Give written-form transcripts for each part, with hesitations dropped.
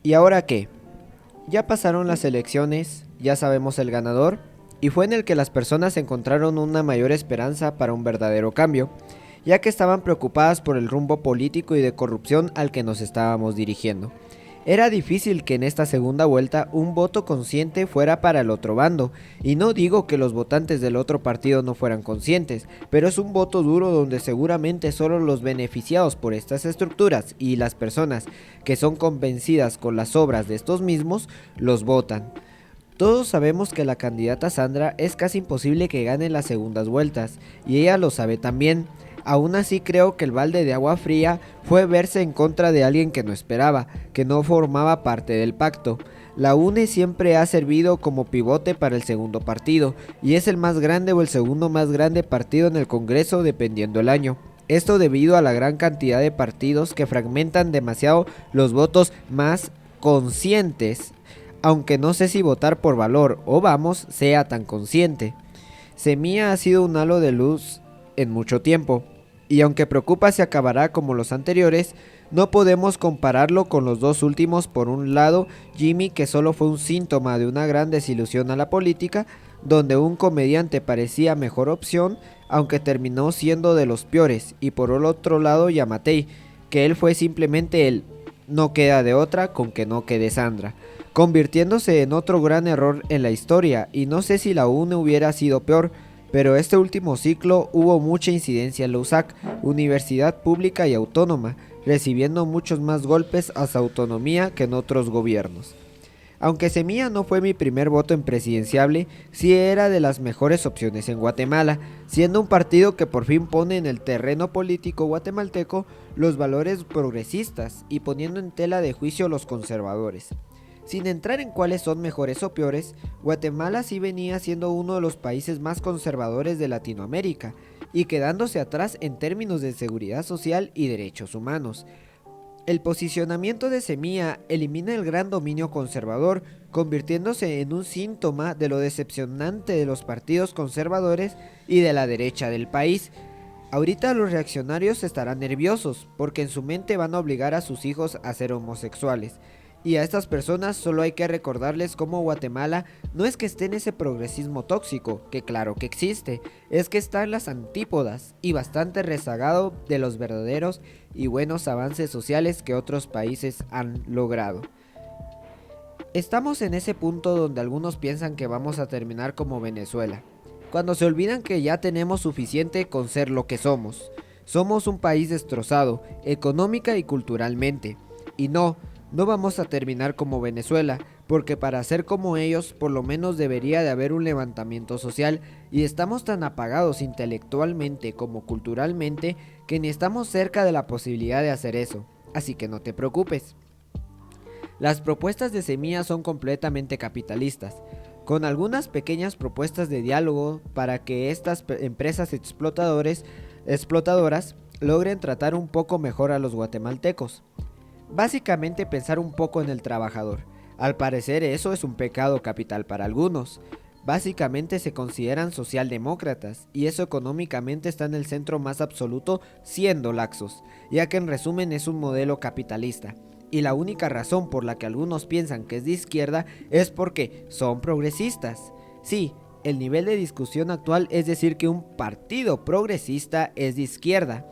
¿Y ahora qué? Ya pasaron las elecciones, ya sabemos el ganador, y fue en el que las personas encontraron una mayor esperanza para un verdadero cambio, ya que estaban preocupadas por el rumbo político y de corrupción al que nos estábamos dirigiendo. Era difícil que en esta segunda vuelta un voto consciente fuera para el otro bando, y no digo que los votantes del otro partido no fueran conscientes, pero es un voto duro donde seguramente solo los beneficiados por estas estructuras y las personas que son convencidas con las obras de estos mismos los votan. Todos sabemos que la candidata Sandra es casi imposible que gane las segundas vueltas, y ella lo sabe también. Aún así creo que el balde de agua fría fue verse en contra de alguien que no esperaba, que no formaba parte del pacto. La UNE siempre ha servido como pivote para el segundo partido, y es el más grande o el segundo más grande partido en el Congreso dependiendo el año. Esto debido a la gran cantidad de partidos que fragmentan demasiado los votos más conscientes, aunque no sé si votar por valor o vamos sea tan consciente. Semilla ha sido un halo de luz en mucho tiempo, y aunque preocupa si acabará como los anteriores, no podemos compararlo con los dos últimos. Por un lado, Jimmy, que solo fue un síntoma de una gran desilusión a la política, donde un comediante parecía mejor opción, aunque terminó siendo de los peores, y por el otro lado Yamatei, que él fue simplemente el no queda de otra con que no quede Sandra, convirtiéndose en otro gran error en la historia, y no sé si la UNE hubiera sido peor, pero este último ciclo hubo mucha incidencia en la USAC, universidad pública y autónoma, recibiendo muchos más golpes a su autonomía que en otros gobiernos. Aunque Semilla no fue mi primer voto en presidenciable, sí era de las mejores opciones en Guatemala, siendo un partido que por fin pone en el terreno político guatemalteco los valores progresistas y poniendo en tela de juicio los conservadores. Sin entrar en cuáles son mejores o peores, Guatemala sí venía siendo uno de los países más conservadores de Latinoamérica y quedándose atrás en términos de seguridad social y derechos humanos. El posicionamiento de Semilla elimina el gran dominio conservador, convirtiéndose en un síntoma de lo decepcionante de los partidos conservadores y de la derecha del país. Ahorita los reaccionarios estarán nerviosos porque en su mente van a obligar a sus hijos a ser homosexuales. Y a estas personas solo hay que recordarles cómo Guatemala no es que esté en ese progresismo tóxico, que claro que existe, es que está en las antípodas y bastante rezagado de los verdaderos y buenos avances sociales que otros países han logrado. Estamos en ese punto donde algunos piensan que vamos a terminar como Venezuela, cuando se olvidan que ya tenemos suficiente con ser lo que somos. Somos un país destrozado, económica y culturalmente. Y no vamos a terminar como Venezuela, porque para ser como ellos por lo menos debería de haber un levantamiento social, y estamos tan apagados intelectualmente como culturalmente que ni estamos cerca de la posibilidad de hacer eso. Así que no te preocupes. Las propuestas de Semilla son completamente capitalistas, con algunas pequeñas propuestas de diálogo para que estas empresas explotadoras logren tratar un poco mejor a los guatemaltecos. Básicamente pensar un poco en el trabajador. Al parecer eso es un pecado capital para algunos. Básicamente se consideran socialdemócratas y eso económicamente está en el centro más absoluto siendo laxos, ya que en resumen es un modelo capitalista. Y la única razón por la que algunos piensan que es de izquierda es porque son progresistas. Sí, el nivel de discusión actual es decir que un partido progresista es de izquierda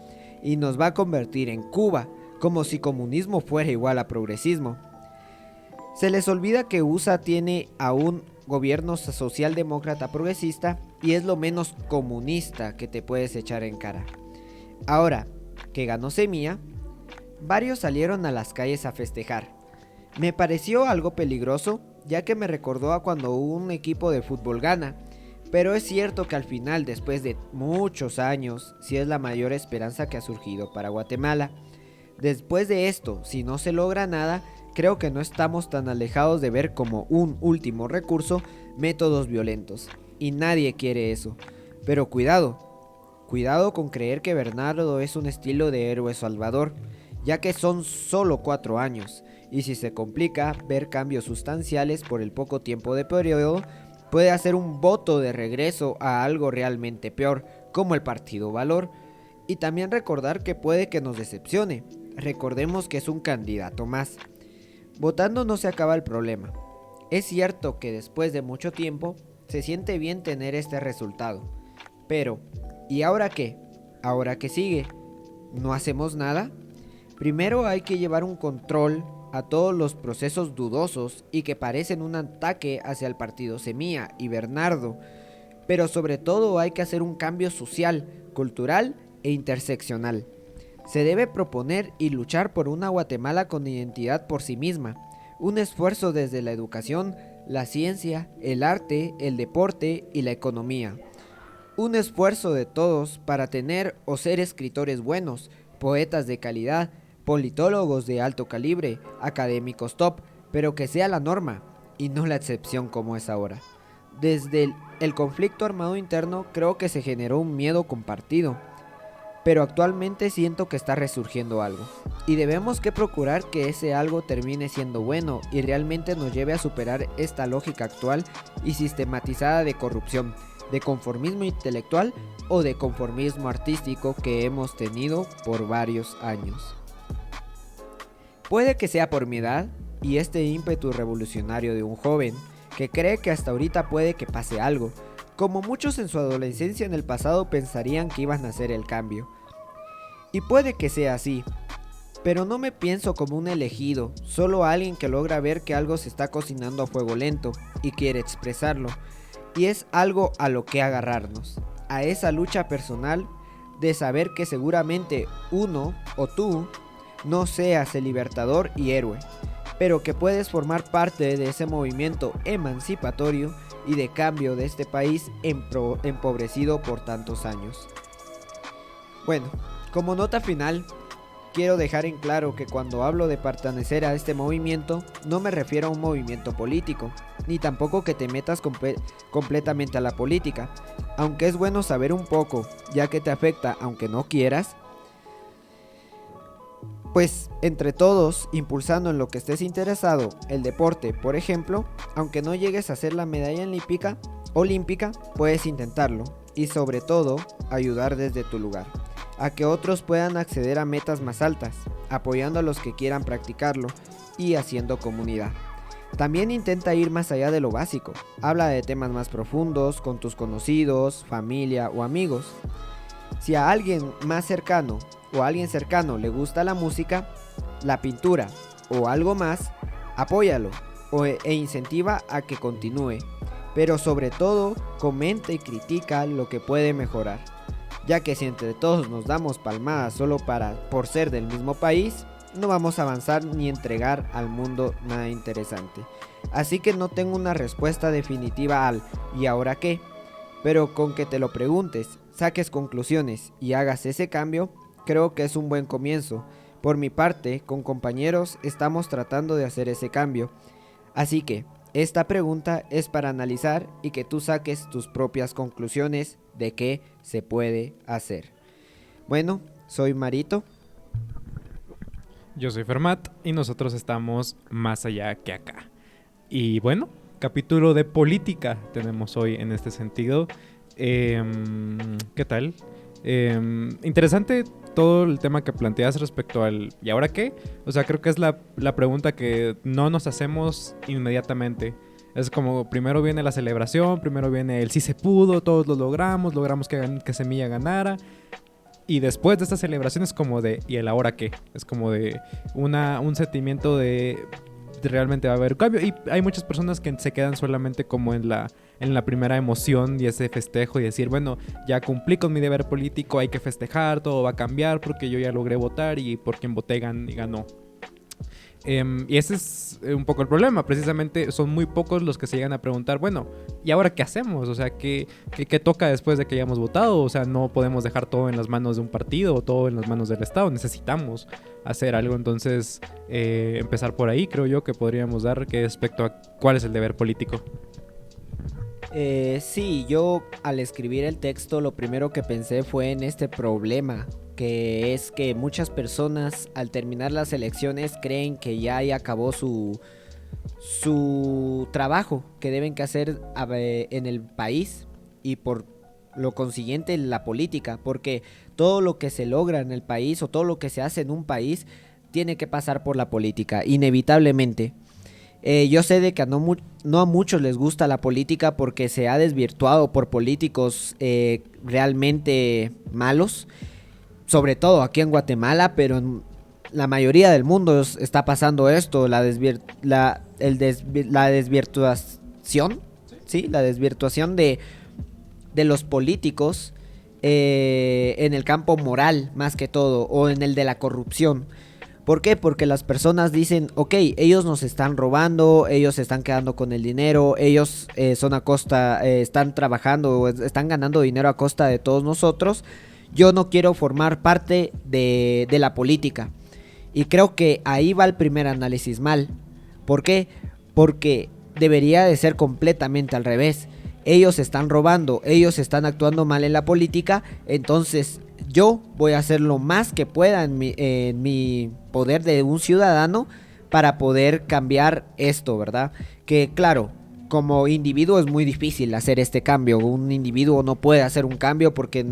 y nos va a convertir en Cuba, como si comunismo fuera igual a progresismo. Se les olvida que USA tiene a un gobierno socialdemócrata progresista y es lo menos comunista que te puedes echar en cara. Ahora que ganó Semilla, varios salieron a las calles a festejar. Me pareció algo peligroso, ya que me recordó a cuando un equipo de fútbol gana, pero es cierto que al final, después de muchos años, sí es la mayor esperanza que ha surgido para Guatemala. Después de esto, si no se logra nada, creo que no estamos tan alejados de ver como un último recurso métodos violentos, y nadie quiere eso. Pero cuidado con creer que Bernardo es un estilo de héroe salvador, ya que son solo 4 años, y si se complica ver cambios sustanciales por el poco tiempo de periodo, puede hacer un voto de regreso a algo realmente peor, como el Partido Valor, y también recordar que puede que nos decepcione. Recordemos que es un candidato más. Votando no se acaba el problema. Es cierto que después de mucho tiempo se siente bien tener este resultado. Pero, ¿y ahora qué? ¿Ahora qué sigue? ¿No hacemos nada? Primero hay que llevar un control a todos los procesos dudosos y que parecen un ataque hacia el partido Semilla y Bernardo. Pero sobre todo hay que hacer un cambio social, cultural e interseccional. Se debe proponer y luchar por una Guatemala con identidad por sí misma, un esfuerzo desde la educación, la ciencia, el arte, el deporte y la economía. Un esfuerzo de todos para tener o ser escritores buenos, poetas de calidad, politólogos de alto calibre, académicos top, pero que sea la norma y no la excepción como es ahora. Desde el conflicto armado interno creo que se generó un miedo compartido, pero actualmente siento que está resurgiendo algo. Y debemos que procurar que ese algo termine siendo bueno y realmente nos lleve a superar esta lógica actual y sistematizada de corrupción, de conformismo intelectual o de conformismo artístico que hemos tenido por varios años. Puede que sea por mi edad y este ímpetu revolucionario de un joven que cree que hasta ahorita puede que pase algo, como muchos en su adolescencia en el pasado pensarían que iban a hacer el cambio. Y puede que sea así, pero no me pienso como un elegido, solo alguien que logra ver que algo se está cocinando a fuego lento y quiere expresarlo. Y es algo a lo que agarrarnos, a esa lucha personal de saber que seguramente uno o tú no seas el libertador y héroe, pero que puedes formar parte de ese movimiento emancipatorio y de cambio de este país empobrecido por tantos años. Bueno, como nota final, quiero dejar en claro que cuando hablo de pertenecer a este movimiento, no me refiero a un movimiento político, ni tampoco que te metas completamente a la política, aunque es bueno saber un poco, ya que te afecta aunque no quieras, pues entre todos, impulsando en lo que estés interesado, el deporte, por ejemplo, aunque no llegues a hacer la medalla olímpica, puedes intentarlo y sobre todo, ayudar desde tu lugar, a que otros puedan acceder a metas más altas, apoyando a los que quieran practicarlo y haciendo comunidad. También intenta ir más allá de lo básico, habla de temas más profundos con tus conocidos, familia o amigos. Si a alguien más cercano o a alguien cercano le gusta la música, la pintura o algo más, apóyalo e incentiva a que continúe, pero sobre todo comenta y critica lo que puede mejorar, ya que si entre todos nos damos palmadas solo por ser del mismo país, no vamos a avanzar ni entregar al mundo nada interesante. Así que no tengo una respuesta definitiva al ¿y ahora qué? Pero con que te lo preguntes, saques conclusiones y hagas ese cambio, creo que es un buen comienzo. Por mi parte, con compañeros estamos tratando de hacer ese cambio. Así que, esta pregunta es para analizar y que tú saques tus propias conclusiones de qué se puede hacer. Bueno, soy Marito. Yo soy Fermat y nosotros estamos más allá que acá. Y bueno, capítulo de política tenemos hoy en este sentido. ¿Qué tal? Interesante todo el tema que planteas respecto al ¿y ahora qué? O sea, creo que es la pregunta que no nos hacemos inmediatamente. Es como primero viene la celebración, primero viene el sí se pudo, todos lo logramos que Semilla ganara. Y después de esta celebración es como de ¿y el ahora qué? Es como de un sentimiento de realmente va a haber cambio. Y hay muchas personas que se quedan solamente como en la primera emoción y ese festejo y decir, bueno, ya cumplí con mi deber político, hay que festejar, todo va a cambiar porque yo ya logré votar y por quien voté ganó. Y ese es un poco el problema. Precisamente son muy pocos los que se llegan a preguntar, bueno, ¿y ahora qué hacemos? O sea, ¿qué toca después de que hayamos votado? O sea, no podemos dejar todo en las manos de un partido o todo en las manos del Estado. Necesitamos hacer algo. Entonces, empezar por ahí creo yo que podríamos dar respecto a cuál es el deber político. Sí, yo al escribir el texto lo primero que pensé fue en este problema, que es que muchas personas al terminar las elecciones creen que ya ahí acabó su trabajo que deben que hacer en el país y por lo consiguiente la política, porque todo lo que se logra en el país o todo lo que se hace en un país tiene que pasar por la política, inevitablemente. Yo sé de que no a muchos les gusta la política porque se ha desvirtuado por políticos realmente malos, sobre todo aquí en Guatemala, pero en la mayoría del mundo está pasando esto, la desvirtuación, ¿sí? La desvirtuación de los políticos en el campo moral más que todo, o en el de la corrupción. ¿Por qué? Porque las personas dicen, ok, ellos nos están robando, ellos se están quedando con el dinero, ellos están trabajando, o están ganando dinero a costa de todos nosotros. Yo no quiero formar parte de la política. Y creo que ahí va el primer análisis mal. ¿Por qué? Porque debería de ser completamente al revés. Ellos están robando, ellos están actuando mal en la política, entonces yo voy a hacer lo más que pueda en mi poder de un ciudadano para poder cambiar esto, ¿verdad? Que claro, como individuo es muy difícil hacer este cambio. Un individuo no puede hacer un cambio porque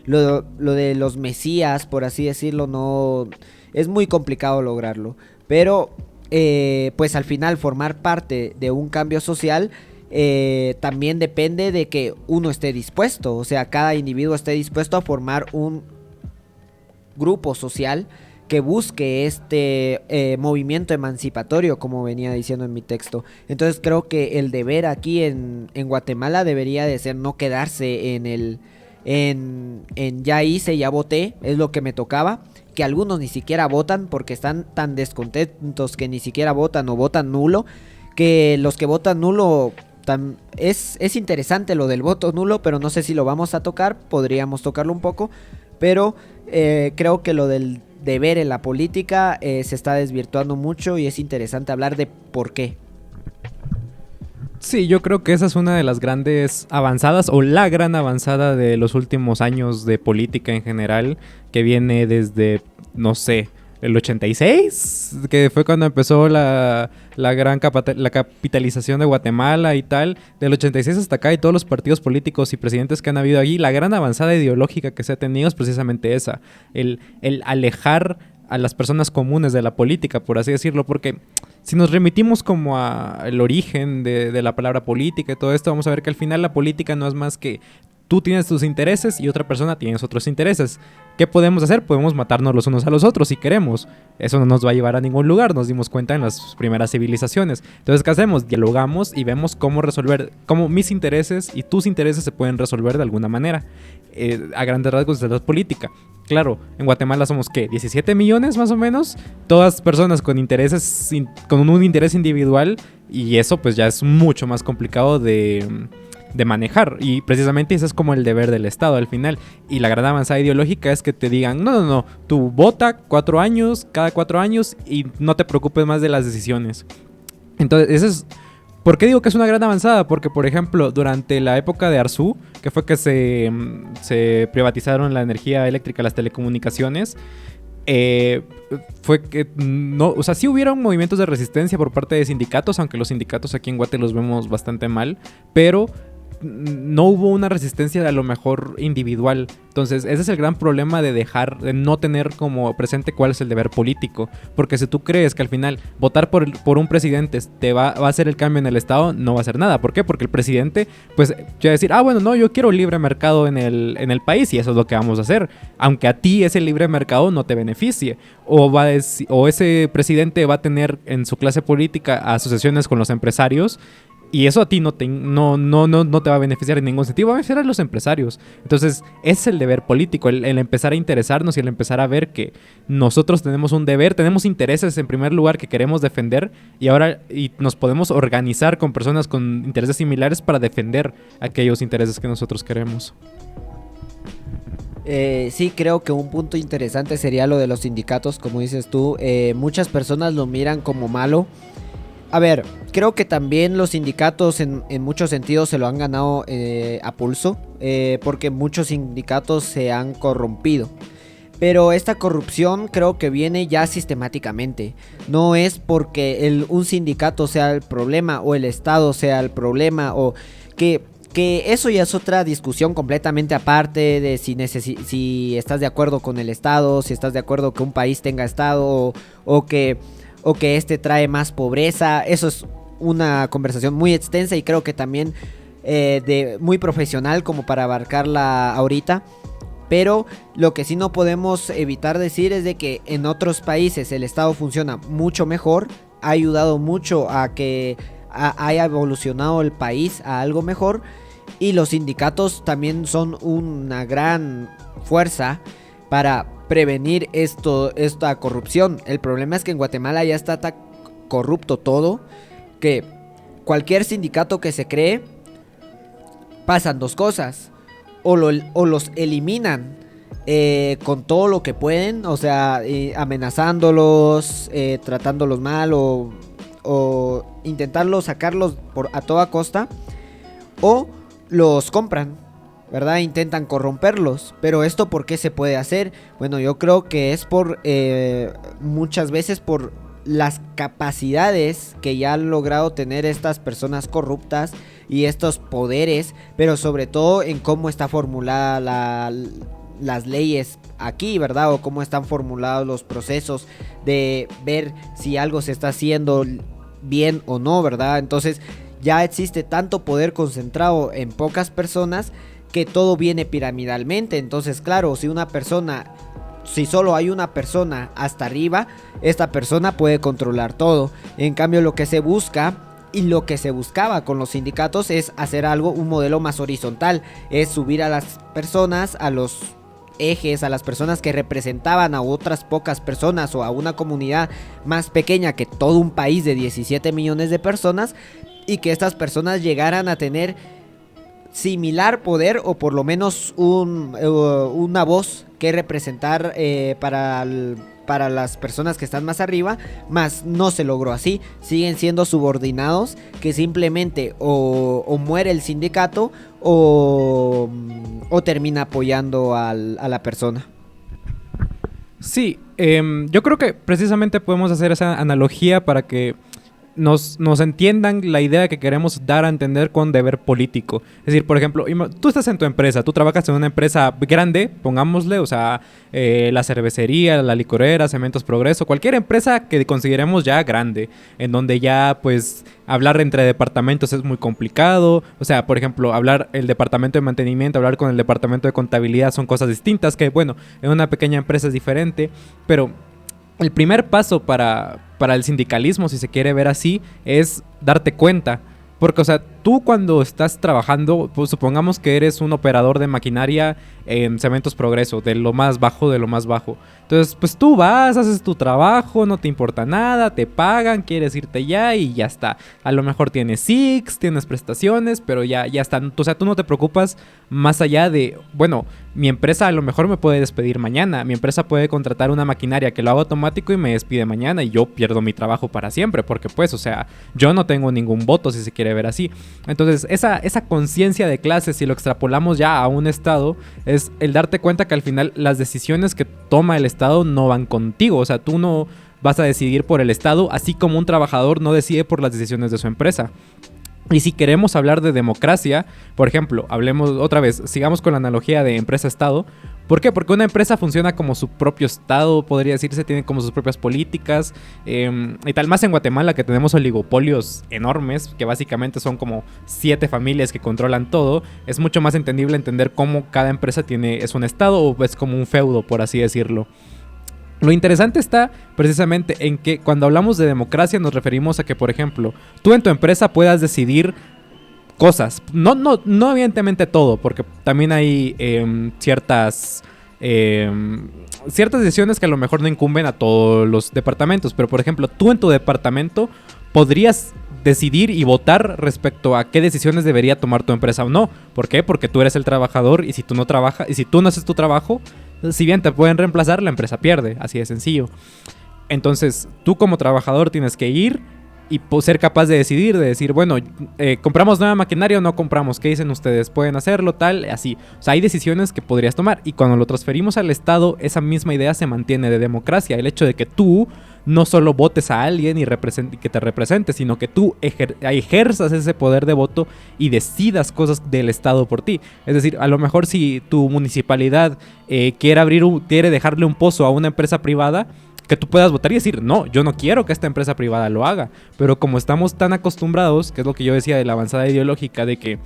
lo de los mesías, por así decirlo, no es muy complicado lograrlo. Pero pues al final formar parte de un cambio social también depende de que uno esté dispuesto, o sea, cada individuo esté dispuesto a formar un grupo social que busque este movimiento emancipatorio, como venía diciendo en mi texto. Entonces creo que el deber aquí en Guatemala debería de ser no quedarse en ya hice, ya voté, es lo que me tocaba, que algunos ni siquiera votan porque están tan descontentos que ni siquiera votan o votan nulo, que los que votan nulo... Es interesante lo del voto nulo, pero no sé si lo vamos a tocar, podríamos tocarlo un poco, pero creo que lo del deber en la política se está desvirtuando mucho y es interesante hablar de por qué. Sí, yo creo que esa es una de las grandes avanzadas o la gran avanzada de los últimos años de política en general, que viene desde, no sé, el 86, que fue cuando empezó la capitalización de Guatemala y tal. Del 86 hasta acá y todos los partidos políticos y presidentes que han habido allí, la gran avanzada ideológica que se ha tenido es precisamente esa, el alejar a las personas comunes de la política, por así decirlo, porque si nos remitimos como al origen de la palabra política y todo esto, vamos a ver que al final la política no es más que tú tienes tus intereses y otra persona tiene otros intereses. ¿Qué podemos hacer? Podemos matarnos los unos a los otros si queremos. Eso no nos va a llevar a ningún lugar, nos dimos cuenta en las primeras civilizaciones. Entonces, ¿qué hacemos? Dialogamos y vemos cómo resolver, cómo mis intereses y tus intereses se pueden resolver de alguna manera. A grandes rasgos de la política. Claro, en Guatemala somos, ¿qué? 17 millones más o menos. Todas personas con intereses, con un interés individual, y eso pues ya es mucho más complicado de manejar, y precisamente ese es como el deber del Estado al final. Y la gran avanzada ideológica es que te digan, no, tú vota cada 4 años y no te preocupes más de las decisiones. Entonces, ese es... ¿Por qué digo que es una gran avanzada? Porque, por ejemplo, durante la época de Arzú, que fue que se privatizaron la energía eléctrica, las telecomunicaciones, fue que no, o sea, sí hubieron movimientos de resistencia por parte de sindicatos, aunque los sindicatos aquí en Guate los vemos bastante mal, pero no hubo una resistencia de a lo mejor individual. Entonces ese es el gran problema de no tener como presente cuál es el deber político, porque si tú crees que al final votar por un presidente va a hacer el cambio en el Estado, no va a hacer nada. ¿Por qué? Porque el presidente pues va a decir, bueno, no, yo quiero libre mercado en el país, y eso es lo que vamos a hacer, aunque a ti ese libre mercado no te beneficie, o ese presidente va a tener en su clase política asociaciones con los empresarios, y eso a ti no te va a beneficiar en ningún sentido, va a beneficiar a los empresarios. Entonces, es el deber político, el empezar a interesarnos y el empezar a ver que nosotros tenemos un deber, tenemos intereses en primer lugar que queremos defender, y nos podemos organizar con personas con intereses similares para defender aquellos intereses que nosotros queremos. Sí, creo que un punto interesante sería lo de los sindicatos, como dices tú. Muchas personas lo miran como malo. A ver, creo que también los sindicatos en muchos sentidos se lo han ganado a pulso, porque muchos sindicatos se han corrompido. Pero esta corrupción creo que viene ya sistemáticamente. No es porque un sindicato sea el problema o el Estado sea el problema, o que que eso ya es otra discusión completamente aparte de si estás de acuerdo con el Estado, si estás de acuerdo que un país tenga Estado o que este trae más pobreza. Eso es una conversación muy extensa y creo que también muy profesional como para abarcarla ahorita. Pero lo que sí no podemos evitar decir es de que en otros países el Estado funciona mucho mejor, ha ayudado mucho a que haya evolucionado el país a algo mejor, y los sindicatos también son una gran fuerza para prevenir esta corrupción. El problema es que en Guatemala ya está tan corrupto todo que cualquier sindicato que se cree, pasan dos cosas: o los eliminan con todo lo que pueden, o sea, amenazándolos, tratándolos mal, o intentarlos sacarlos a toda costa, o los compran, ¿verdad? Intentan corromperlos. Pero esto, ¿por qué se puede hacer? Bueno, yo creo que es muchas veces por las capacidades que ya han logrado tener estas personas corruptas y estos poderes, pero sobre todo en cómo está formulada las leyes aquí, ¿verdad? O cómo están formulados los procesos de ver si algo se está haciendo bien o no, ¿verdad? Entonces ya existe tanto poder concentrado en pocas personas que todo viene piramidalmente. Entonces, claro, si solo hay una persona hasta arriba, esta persona puede controlar todo. En cambio, lo que se busca y lo que se buscaba con los sindicatos es hacer un modelo más horizontal, es subir a las personas, a los ejes, a las personas que representaban a otras pocas personas o a una comunidad más pequeña que todo un país de 17 millones de personas, y que estas personas llegaran a tener similar poder, o por lo menos una voz que representar para las personas que están más arriba. Más no se logró así, siguen siendo subordinados que simplemente o muere el sindicato o termina apoyando a la persona. Sí, yo creo que precisamente podemos hacer esa analogía para que nos entiendan la idea que queremos dar a entender con deber político. Es decir, por ejemplo, tú estás en tu empresa, tú trabajas en una empresa grande, pongámosle, o sea, la cervecería, la licorera, Cementos Progreso, cualquier empresa que consideremos ya grande, en donde ya pues hablar entre departamentos es muy complicado. O sea, por ejemplo, el departamento de mantenimiento, hablar con el departamento de contabilidad son cosas distintas, que bueno, en una pequeña empresa es diferente, pero el primer paso para el sindicalismo, si se quiere ver así, es darte cuenta. Porque, o sea, tú cuando estás trabajando, pues supongamos que eres un operador de maquinaria en Cementos Progreso, de lo más bajo de lo más bajo. Entonces, pues tú vas, haces tu trabajo, no te importa nada, te pagan, quieres irte ya y ya está. A lo mejor tienes SIX, tienes prestaciones, pero ya está. O sea, tú no te preocupas más allá de, bueno, mi empresa a lo mejor me puede despedir mañana. Mi empresa puede contratar una maquinaria que lo haga automático y me despide mañana y yo pierdo mi trabajo para siempre. Porque pues, o sea, yo no tengo ningún voto, si se quiere ver así. Entonces, esa conciencia de clase, si lo extrapolamos ya a un estado, es el darte cuenta que al final las decisiones que toma el estado no van contigo. O sea, tú no vas a decidir por el estado, así como un trabajador no decide por las decisiones de su empresa. Y si queremos hablar de democracia, por ejemplo, hablemos otra vez, sigamos con la analogía de empresa-estado. ¿Por qué? Porque una empresa funciona como su propio estado, podría decirse, tiene como sus propias políticas y tal. Más en Guatemala, que tenemos oligopolios enormes, que básicamente son como 7 familias que controlan todo. Es mucho más entendible entender cómo cada empresa es un estado o es como un feudo, por así decirlo. Lo interesante está precisamente en que cuando hablamos de democracia nos referimos a que, por ejemplo, tú en tu empresa puedas decidir cosas. No evidentemente todo, porque también hay ciertas decisiones que a lo mejor no incumben a todos los departamentos. Pero, por ejemplo, tú en tu departamento podrías decidir y votar respecto a qué decisiones debería tomar tu empresa o no. ¿Por qué? Porque tú eres el trabajador y si tú no trabajas, y si tú no haces tu trabajo, si bien te pueden reemplazar, la empresa pierde, así de sencillo. Entonces, tú como trabajador tienes que ir y ser capaz de decidir, de decir, bueno, ¿compramos nueva maquinaria o no compramos? ¿Qué dicen ustedes? ¿Pueden hacerlo? Tal, así. O sea, hay decisiones que podrías tomar. Y cuando lo transferimos al Estado, esa misma idea se mantiene de democracia. El hecho de que tú no solo votes a alguien y que te represente, sino que tú ejerzas ese poder de voto y decidas cosas del Estado por ti. Es decir, a lo mejor si tu municipalidad quiere dejarle un pozo a una empresa privada, que tú puedas votar y decir, no, yo no quiero que esta empresa privada lo haga. Pero como estamos tan acostumbrados, que es lo que yo decía de la avanzada ideológica, de que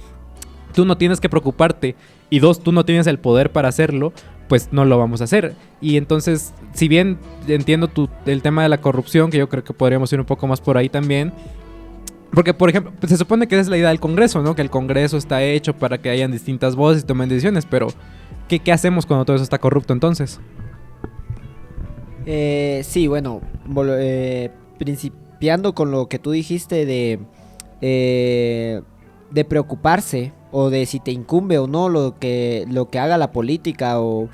tú no tienes que preocuparte y dos, tú no tienes el poder para hacerlo, pues no lo vamos a hacer. Y entonces, si bien entiendo el tema de la corrupción, que yo creo que podríamos ir un poco más por ahí también, porque, por ejemplo, pues se supone que esa es la idea del Congreso, ¿no? Que el Congreso está hecho para que hayan distintas voces y tomen decisiones, pero ¿qué hacemos cuando todo eso está corrupto entonces? Sí, bueno, principiando con lo que tú dijiste de preocuparse o de si te incumbe o no lo que haga la política o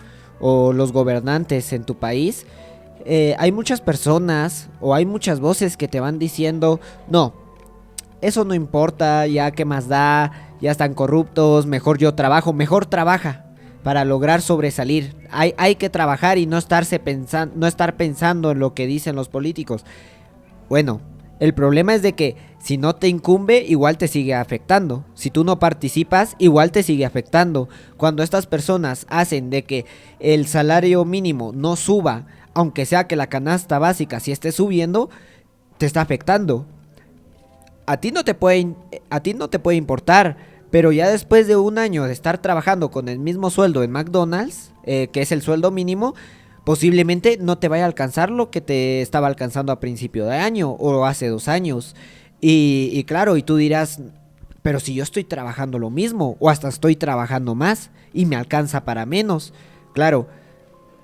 los gobernantes en tu país, hay muchas personas o hay muchas voces que te van diciendo, no, eso no importa, ya qué más da, ya están corruptos, mejor yo trabajo, mejor trabaja para lograr sobresalir. Hay que trabajar y no estar pensando en lo que dicen los políticos. Bueno, el problema es de que si no te incumbe, igual te sigue afectando. Si tú no participas, igual te sigue afectando. Cuando estas personas hacen de que el salario mínimo no suba, aunque sea que la canasta básica sí esté subiendo, te está afectando. A ti no te puede importar, pero ya después de un año de estar trabajando con el mismo sueldo en McDonald's, que es el sueldo mínimo, posiblemente no te vaya a alcanzar lo que te estaba alcanzando a principio de año o hace 2 años. Y claro, y tú dirás, pero si yo estoy trabajando lo mismo o hasta estoy trabajando más y me alcanza para menos. Claro,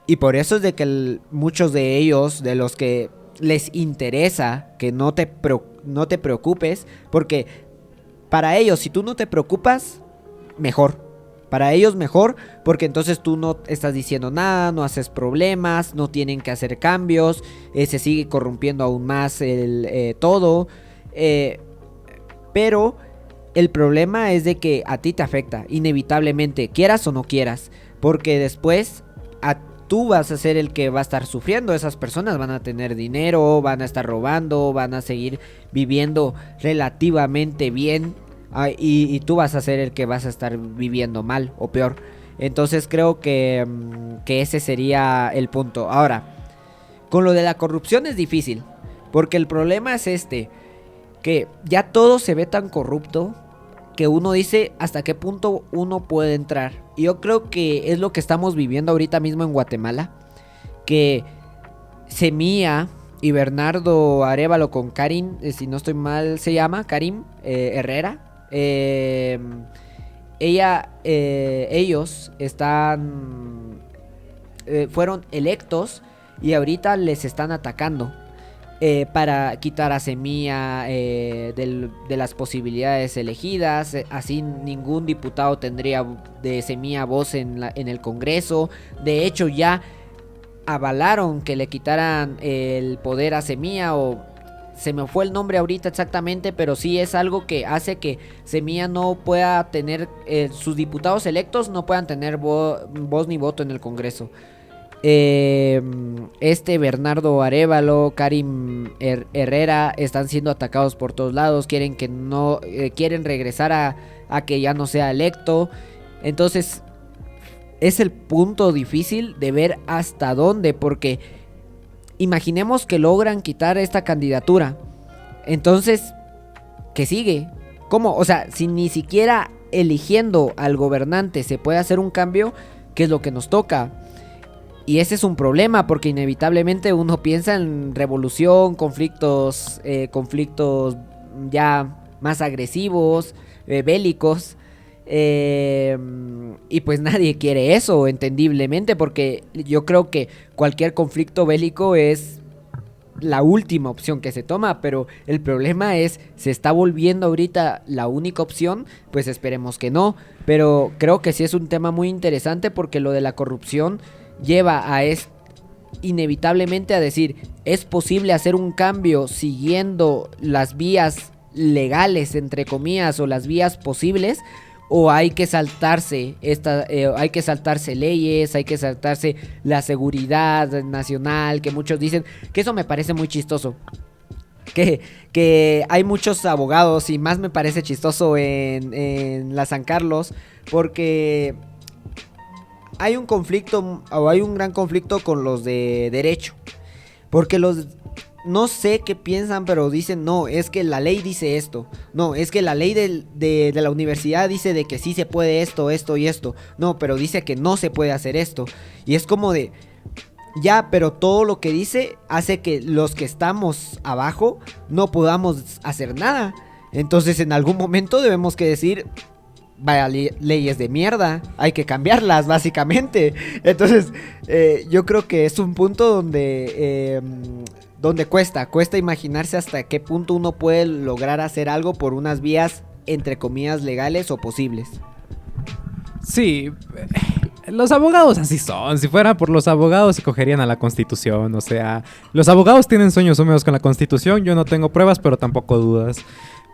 y por eso es de que muchos de ellos, de los que les interesa que no te preocupes, porque para ellos, si tú no te preocupas, mejor. Para ellos mejor, porque entonces tú no estás diciendo nada, no haces problemas, no tienen que hacer cambios, se sigue corrompiendo aún más todo. Pero el problema es de que a ti te afecta, inevitablemente, quieras o no quieras, porque después tú vas a ser el que va a estar sufriendo. Esas personas van a tener dinero, van a estar robando, van a seguir viviendo relativamente bien, y tú vas a ser el que vas a estar viviendo mal o peor. Entonces creo que ese sería el punto. Ahora, con lo de la corrupción es difícil, porque el problema es que ya todo se ve tan corrupto que uno dice hasta qué punto uno puede entrar. Y yo creo que es lo que estamos viviendo ahorita mismo en Guatemala, que Semilla y Bernardo Arévalo con Karim, si no estoy mal se llama Karim Herrera, ellos fueron electos y ahorita les están atacando. Para quitar a Semilla de las posibilidades elegidas, así ningún diputado tendría de Semilla voz en el Congreso. De hecho ya avalaron que le quitaran el poder a Semilla, o se me fue el nombre ahorita exactamente, pero sí es algo que hace que Semilla no pueda tener, sus diputados electos no puedan tener voz ni voto en el Congreso. Bernardo Arévalo, Karim Herrera están siendo atacados por todos lados. Quieren regresar a que ya no sea electo. Entonces es el punto difícil de ver hasta dónde, porque imaginemos que logran quitar esta candidatura. Entonces, ¿qué sigue? ¿Cómo? O sea, si ni siquiera eligiendo al gobernante se puede hacer un cambio, ¿qué es lo que nos toca? Y ese es un problema, porque inevitablemente uno piensa en revolución, conflictos ya más agresivos, bélicos. Y pues nadie quiere eso, entendiblemente, porque yo creo que cualquier conflicto bélico es la última opción que se toma. Pero el problema es, ¿se está volviendo ahorita la única opción? Pues esperemos que no. Pero creo que sí es un tema muy interesante, porque lo de la corrupción lleva inevitablemente a decir, ¿es posible hacer un cambio siguiendo las vías legales, entre comillas, o las vías posibles? o hay que saltarse hay que saltarse leyes, hay que saltarse la seguridad nacional, que muchos dicen que eso me parece muy chistoso. Que hay muchos abogados, y más me parece chistoso en la San Carlos, porque hay un conflicto, o hay un gran conflicto con los de derecho, porque no sé qué piensan, pero dicen, no, es que la ley dice esto, no, es que la ley de la universidad dice de que sí se puede esto, esto y esto, no, pero dice que no se puede hacer esto, y es como de, ya, pero todo lo que dice hace que los que estamos abajo no podamos hacer nada. Entonces en algún momento debemos que decir, vaya, leyes de mierda, hay que cambiarlas básicamente. Entonces yo creo que es un punto donde cuesta imaginarse hasta qué punto uno puede lograr hacer algo por unas vías entre comillas legales o posibles. Sí, los abogados así son. Si fuera por los abogados se cogerían a la Constitución. O sea, los abogados tienen sueños húmedos con la Constitución. Yo no tengo pruebas, pero tampoco dudas.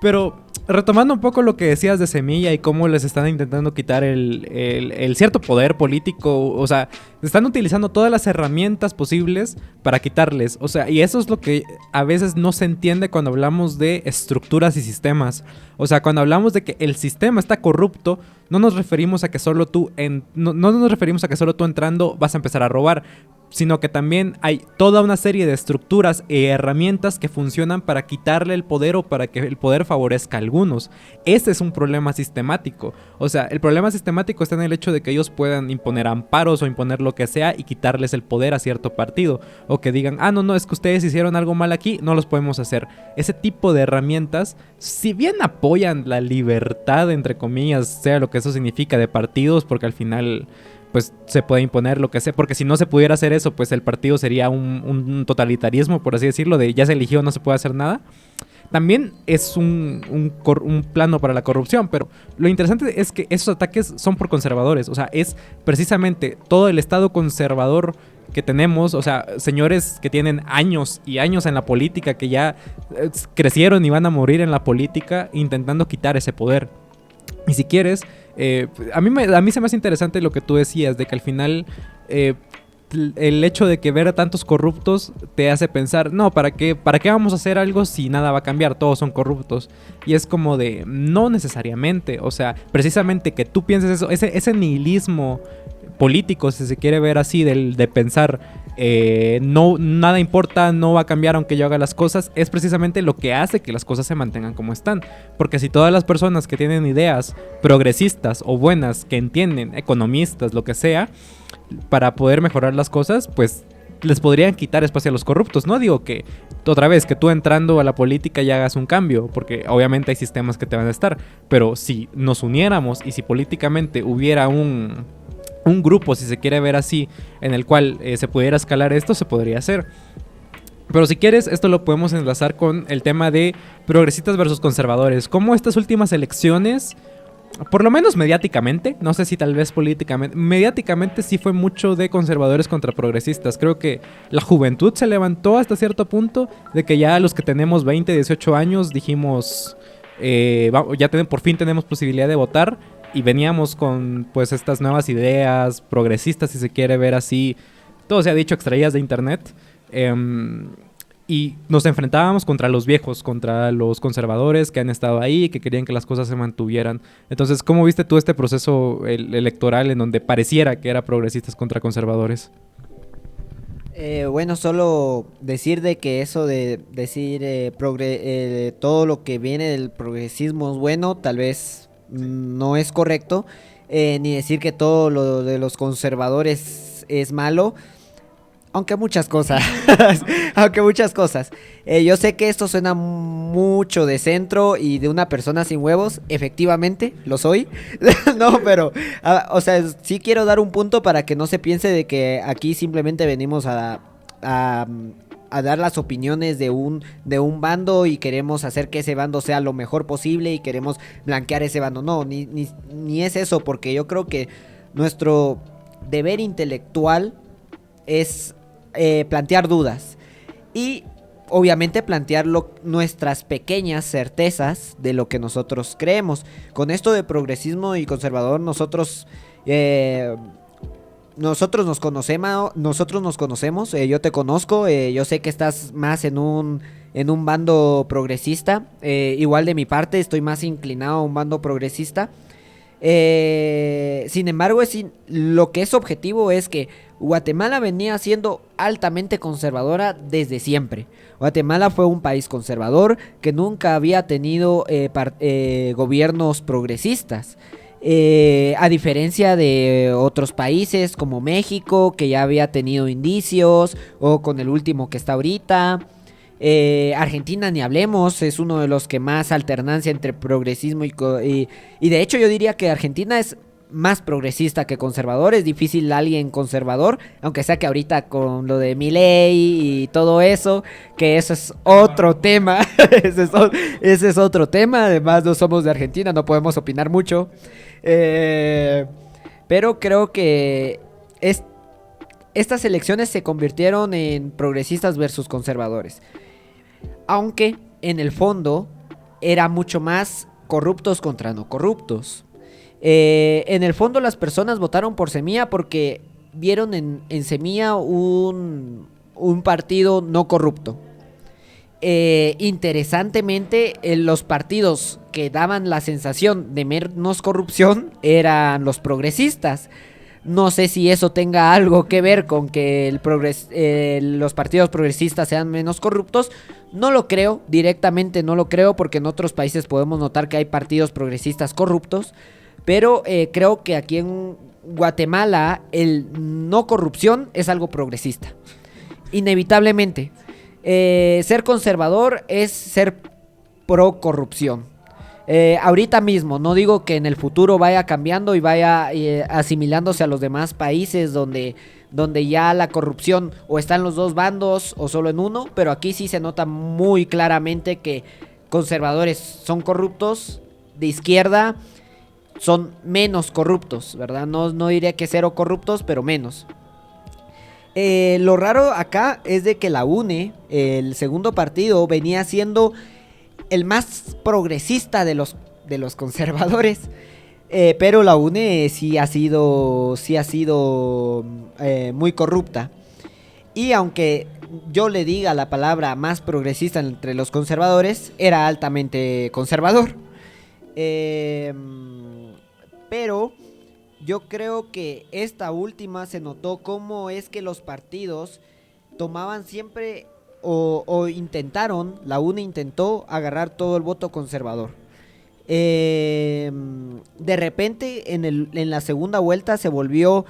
Pero retomando un poco lo que decías de Semilla y cómo les están intentando quitar el cierto poder político, o sea, están utilizando todas las herramientas posibles para quitarles. O sea, y eso es lo que a veces no se entiende cuando hablamos de estructuras y sistemas. O sea, cuando hablamos de que el sistema está corrupto, no nos referimos a que solo tú no nos referimos a que solo tú entrando vas a empezar a robar, sino que también hay toda una serie de estructuras y herramientas que funcionan para quitarle el poder o para que el poder favorezca a algunos. Ese es un problema sistemático. O sea, el problema sistemático está en el hecho de que ellos puedan imponer amparos o imponer lo que sea y quitarles el poder a cierto partido. O que digan, no, es que ustedes hicieron algo mal aquí, no los podemos hacer. Ese tipo de herramientas, si bien apoyan la libertad, entre comillas, sea lo que eso significa, de partidos, porque al final pues se puede imponer lo que sea, porque si no se pudiera hacer eso, pues el partido sería un totalitarismo, por así decirlo, de ya se eligió, no se puede hacer nada. También es un plano para la corrupción, pero lo interesante es que esos ataques son por conservadores, o sea, es precisamente todo el estado conservador que tenemos, o sea, señores que tienen años y años en la política, que ya crecieron y van a morir en la política intentando quitar ese poder. Y si quieres, a mí se me hace interesante lo que tú decías, de que al final el hecho de que ver a tantos corruptos te hace pensar, no, ¿para qué vamos a hacer algo si nada va a cambiar? Todos son corruptos. Y es como de, no necesariamente, o sea, precisamente que tú pienses eso, ese nihilismo político, si se quiere ver así, de pensar, no, nada importa, no va a cambiar aunque yo haga las cosas, es precisamente lo que hace que las cosas se mantengan como están. Porque si todas las personas que tienen ideas progresistas o buenas, que entienden, economistas, lo que sea, para poder mejorar las cosas, pues les podrían quitar espacio a los corruptos. No digo que, otra vez, que tú entrando a la política ya hagas un cambio, porque obviamente hay sistemas que te van a estar, pero si nos uniéramos y si políticamente hubiera un grupo, si se quiere ver así, en el cual se pudiera escalar esto, se podría hacer. Pero si quieres, esto lo podemos enlazar con el tema de progresistas versus conservadores. Cómo estas últimas elecciones, por lo menos mediáticamente, no sé si tal vez políticamente, mediáticamente sí fue mucho de conservadores contra progresistas. Creo que la juventud se levantó hasta cierto punto, de que ya los que tenemos 20, 18 años dijimos, por fin tenemos posibilidad de votar. Y veníamos con pues estas nuevas ideas progresistas, si se quiere ver así, todo se ha dicho, extraídas de internet, y nos enfrentábamos contra los viejos, contra los conservadores que han estado ahí y que querían que las cosas se mantuvieran. Entonces, ¿cómo viste tú este proceso electoral en donde pareciera que era progresistas contra conservadores? Bueno, solo decir de que eso de decir todo lo que viene del progresismo es bueno, tal vez no es correcto, ni decir que todo lo de los conservadores es malo, aunque muchas cosas, yo sé que esto suena mucho de centro y de una persona sin huevos, efectivamente, lo soy, no, pero, o sea, sí quiero dar un punto para que no se piense de que aquí simplemente venimos a dar las opiniones de un bando y queremos hacer que ese bando sea lo mejor posible y queremos blanquear ese bando. No, ni es eso, porque yo creo que nuestro deber intelectual es plantear dudas. Y obviamente plantear nuestras pequeñas certezas de lo que nosotros creemos. Con esto de progresismo y conservador, nosotros nos conocemos, yo te conozco, yo sé que estás más en un bando progresista, igual de mi parte estoy más inclinado a un bando progresista. Sin embargo, lo que es objetivo es que Guatemala venía siendo altamente conservadora desde siempre. Guatemala fue un país conservador que nunca había tenido gobiernos progresistas. A diferencia de otros países como México, que ya había tenido indicios, o con el último que está ahorita. Argentina ni hablemos, es uno de los que más alternancia entre progresismo y de hecho yo diría que Argentina es más progresista que conservador. Es difícil alguien conservador, aunque sea que ahorita con lo de Milei y todo eso, que eso es otro tema. Ese es otro tema. Además no somos de Argentina, no podemos opinar mucho, pero creo que estas elecciones se convirtieron en progresistas versus conservadores, aunque en el fondo era mucho más corruptos contra no corruptos. En el fondo las personas votaron por Semilla porque vieron en Semilla un partido no corrupto. Interesantemente, los partidos que daban la sensación de menos corrupción eran los progresistas. No sé si eso tenga algo que ver con que los partidos progresistas sean menos corruptos. No lo creo, directamente no lo creo, porque en otros países podemos notar que hay partidos progresistas corruptos. Pero creo que aquí en Guatemala el no corrupción es algo progresista. Inevitablemente. Ser conservador es ser pro corrupción. Ahorita mismo, no digo que en el futuro vaya cambiando y vaya asimilándose a los demás países donde ya la corrupción o está en los dos bandos o solo en uno, pero aquí sí se nota muy claramente que conservadores son corruptos, de izquierda son menos corruptos, ¿verdad? No diría que cero corruptos, pero menos. Lo raro acá es de que la UNE, el segundo partido, venía siendo el más progresista de los conservadores. Pero la UNE sí ha sido muy corrupta. Y aunque yo le diga la palabra más progresista entre los conservadores, era altamente conservador. Pero yo creo que esta última se notó cómo es que los partidos tomaban siempre o intentaron, la UNE intentó agarrar todo el voto conservador. De repente en la segunda vuelta se volvió: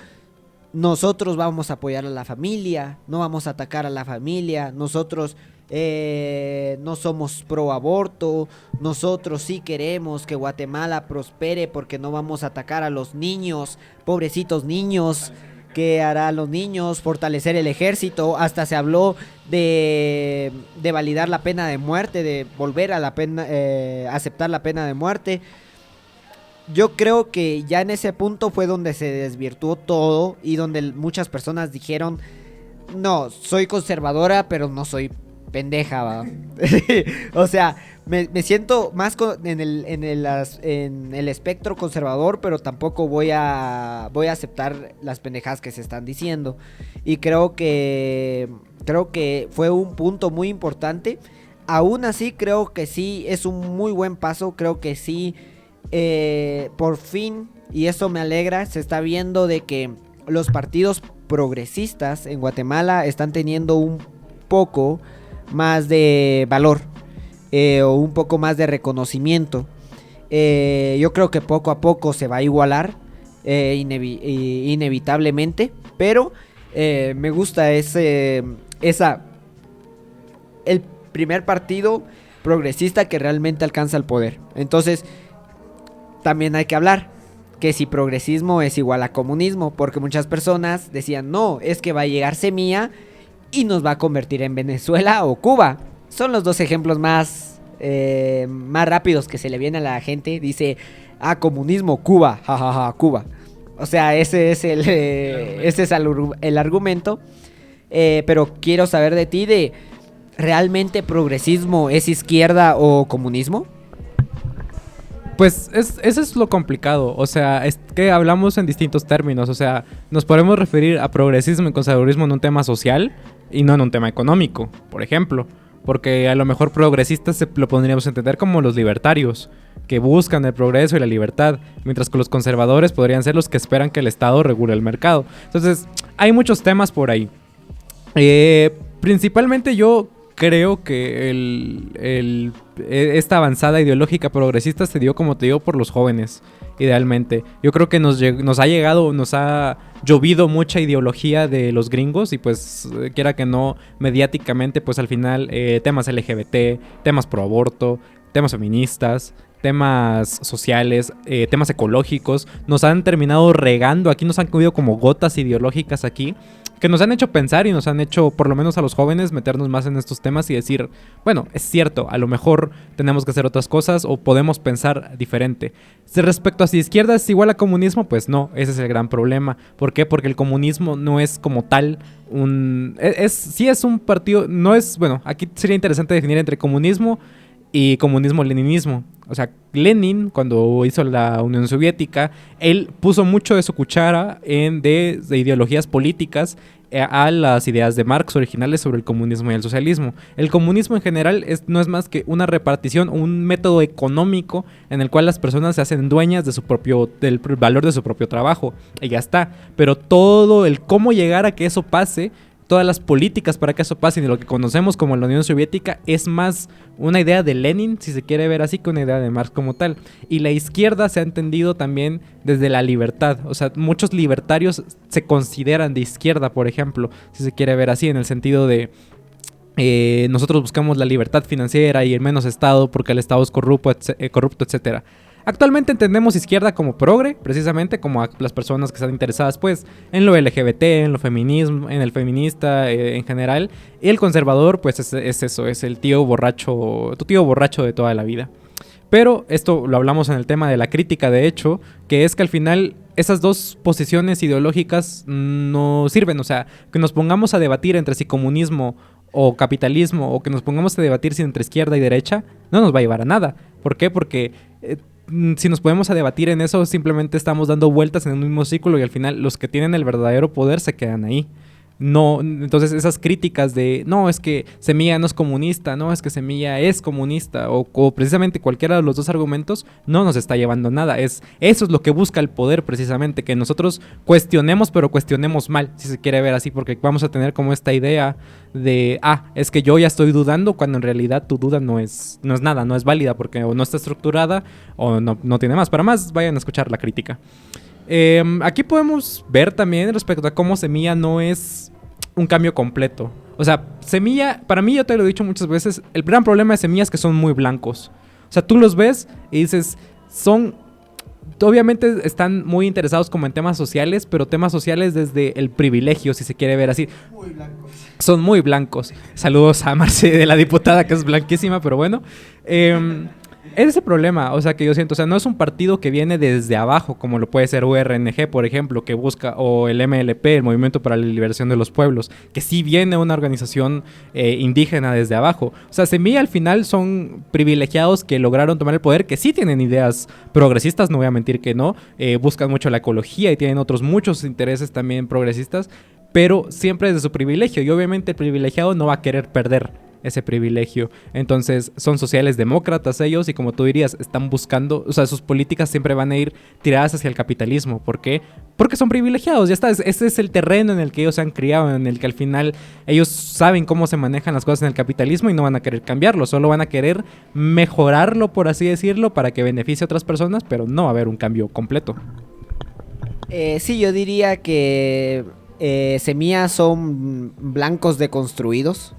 nosotros vamos a apoyar a la familia, no vamos a atacar a la familia, nosotros no somos pro aborto, nosotros sí queremos que Guatemala prospere porque no vamos a atacar a los niños, pobrecitos niños, ¿qué harán los niños? Fortalecer el ejército. Hasta se habló de validar la pena de muerte, de volver a aceptar la pena de muerte. Yo creo que ya en ese punto fue donde se desvirtuó todo y donde muchas personas dijeron: no, soy conservadora, pero no soy pendeja, ¿va? O sea, me siento más en el espectro conservador, pero tampoco voy a aceptar las pendejadas que se están diciendo. Y creo que fue un punto muy importante. Aún así, creo que sí es un muy buen paso. Creo que sí, por fin, y eso me alegra, se está viendo de que los partidos progresistas en Guatemala están teniendo un poco más de valor, o un poco más de reconocimiento. Yo creo que poco a poco se va a igualar, inevitablemente, pero me gusta el primer partido progresista que realmente alcanza el poder. Entonces también hay que hablar que si progresismo es igual a comunismo, porque muchas personas decían: no, es que va a llegar Semilla y nos va a convertir en Venezuela o Cuba. Son los dos ejemplos más rápidos que se le viene a la gente. Dice: comunismo, Cuba, jajaja, Cuba. O sea, ese es el argumento. Pero quiero saber de ti ¿realmente progresismo es izquierda o comunismo? Pues eso es lo complicado, o sea, es que hablamos en distintos términos, o sea, nos podemos referir a progresismo y conservadurismo en un tema social y no en un tema económico, por ejemplo, porque a lo mejor progresistas lo podríamos entender como los libertarios, que buscan el progreso y la libertad, mientras que los conservadores podrían ser los que esperan que el Estado regule el mercado. Entonces, hay muchos temas por ahí. Principalmente yo creo que esta avanzada ideológica progresista se dio, como te digo, por los jóvenes, idealmente. Yo creo que nos ha llovido mucha ideología de los gringos y pues, quiera que no, mediáticamente, pues al final temas LGBT, temas pro aborto, temas feministas, temas sociales, temas ecológicos, nos han terminado regando, aquí nos han comido como gotas ideológicas aquí, que nos han hecho pensar y nos han hecho, por lo menos a los jóvenes, meternos más en estos temas y decir, bueno, es cierto, a lo mejor tenemos que hacer otras cosas o podemos pensar diferente. Respecto a si izquierda es igual a comunismo, pues no, ese es el gran problema. ¿Por qué? Porque el comunismo no es como tal sí es un partido, no es, bueno, aquí sería interesante definir entre comunismo y comunismo-leninismo. O sea, Lenin, cuando hizo la Unión Soviética, él puso mucho de su cuchara de ideologías políticas a las ideas de Marx originales sobre el comunismo y el socialismo. El comunismo en general no es más que una repartición, un método económico en el cual las personas se hacen dueñas del valor de su propio trabajo. Y ya está. Pero todo el cómo llegar a que eso pase, todas las políticas para que eso pase y de lo que conocemos como la Unión Soviética es más una idea de Lenin, si se quiere ver así, que una idea de Marx como tal. Y la izquierda se ha entendido también desde la libertad. O sea, muchos libertarios se consideran de izquierda, por ejemplo, si se quiere ver así, en el sentido de nosotros buscamos la libertad financiera y el menos Estado porque el Estado es corrupto, etcétera. Actualmente entendemos izquierda como progre, precisamente como a las personas que están interesadas pues en lo LGBT, en lo feminismo, en el feminista en general. Y el conservador pues es eso, es el tío borracho, tu tío borracho de toda la vida. Pero esto lo hablamos en el tema de la crítica, de hecho, que es que al final esas dos posiciones ideológicas no sirven. O sea, que nos pongamos a debatir entre si comunismo o capitalismo, o que nos pongamos a debatir si entre izquierda y derecha, no nos va a llevar a nada. ¿Por qué? Porque si nos ponemos a debatir en eso, simplemente estamos dando vueltas en un mismo círculo y al final los que tienen el verdadero poder se quedan ahí. No, entonces esas críticas de no, es que Semilla no es comunista, no, es que Semilla es comunista, o precisamente cualquiera de los dos argumentos no nos está llevando a nada. Eso es lo que busca el poder, precisamente, que nosotros cuestionemos, pero cuestionemos mal, si se quiere ver así, porque vamos a tener como esta idea de es que yo ya estoy dudando, cuando en realidad tu duda no es nada, no es válida, porque o no está estructurada o no tiene más. Para más, vayan a escuchar la crítica. Aquí podemos ver también respecto a cómo Semilla no es un cambio completo. O sea, Semilla, para mí, yo te lo he dicho muchas veces, el gran problema de Semilla es que son muy blancos. O sea, tú los ves y dices, obviamente están muy interesados como en temas sociales, pero temas sociales desde el privilegio, si se quiere ver así. Muy blancos. Son muy blancos. Saludos a Marce, de la diputada, que es blanquísima, pero bueno. Es ese problema, o sea, que yo siento, o sea, no es un partido que viene desde abajo, como lo puede ser URNG, por ejemplo, que busca, o el MLP, el Movimiento para la Liberación de los Pueblos, que sí viene una organización indígena desde abajo. O sea, Semilla al final son privilegiados que lograron tomar el poder, que sí tienen ideas progresistas, no voy a mentir que no, buscan mucho la ecología y tienen otros muchos intereses también progresistas, pero siempre desde su privilegio, y obviamente el privilegiado no va a querer perder ese privilegio. Entonces son sociales demócratas ellos, y como tú dirías, están buscando, o sea, sus políticas siempre van a ir tiradas hacia el capitalismo. ¿Por qué? Porque son privilegiados, ya está, ese es el terreno en el que ellos se han criado, en el que al final ellos saben cómo se manejan las cosas en el capitalismo y no van a querer cambiarlo, solo van a querer mejorarlo, por así decirlo, para que beneficie a otras personas, pero no va a haber un cambio completo. Sí, yo diría que Semilla son blancos deconstruidos.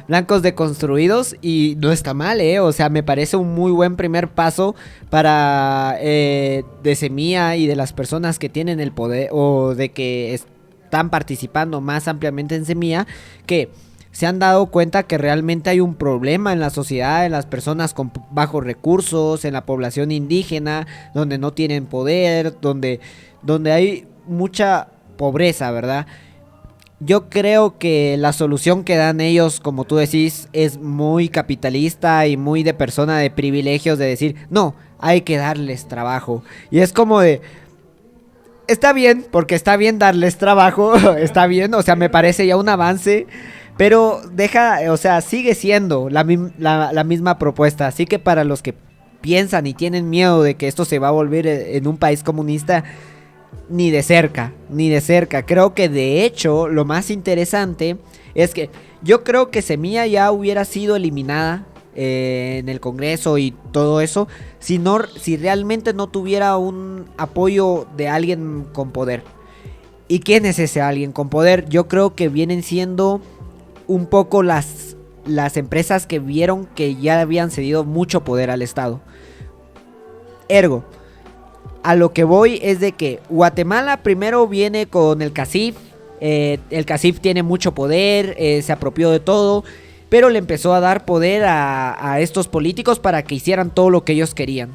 Blancos deconstruidos, y no está mal, o sea, me parece un muy buen primer paso para de Semilla y de las personas que tienen el poder, o de que están participando más ampliamente en Semilla, que se han dado cuenta que realmente hay un problema en la sociedad, en las personas con bajos recursos, en la población indígena, donde no tienen poder, donde hay mucha pobreza, ¿verdad? Yo creo que la solución que dan ellos, como tú decís, es muy capitalista y muy de persona de privilegios de decir, no, hay que darles trabajo. Y es como de, está bien, porque está bien darles trabajo, está bien, o sea, me parece ya un avance, pero deja, o sea, sigue siendo la misma propuesta. Así que para los que piensan y tienen miedo de que esto se va a volver en un país comunista, ni de cerca, ni de cerca. Creo que de hecho lo más interesante es que yo creo que Semilla ya hubiera sido eliminada en el Congreso y todo eso si realmente no tuviera un apoyo de alguien con poder. ¿Y quién es ese alguien con poder? Yo creo que vienen siendo un poco las empresas que vieron que ya habían cedido mucho poder al Estado. Ergo, a lo que voy es de que Guatemala primero viene con el CACIF. El CACIF tiene mucho poder, se apropió de todo, pero le empezó a dar poder a estos políticos para que hicieran todo lo que ellos querían,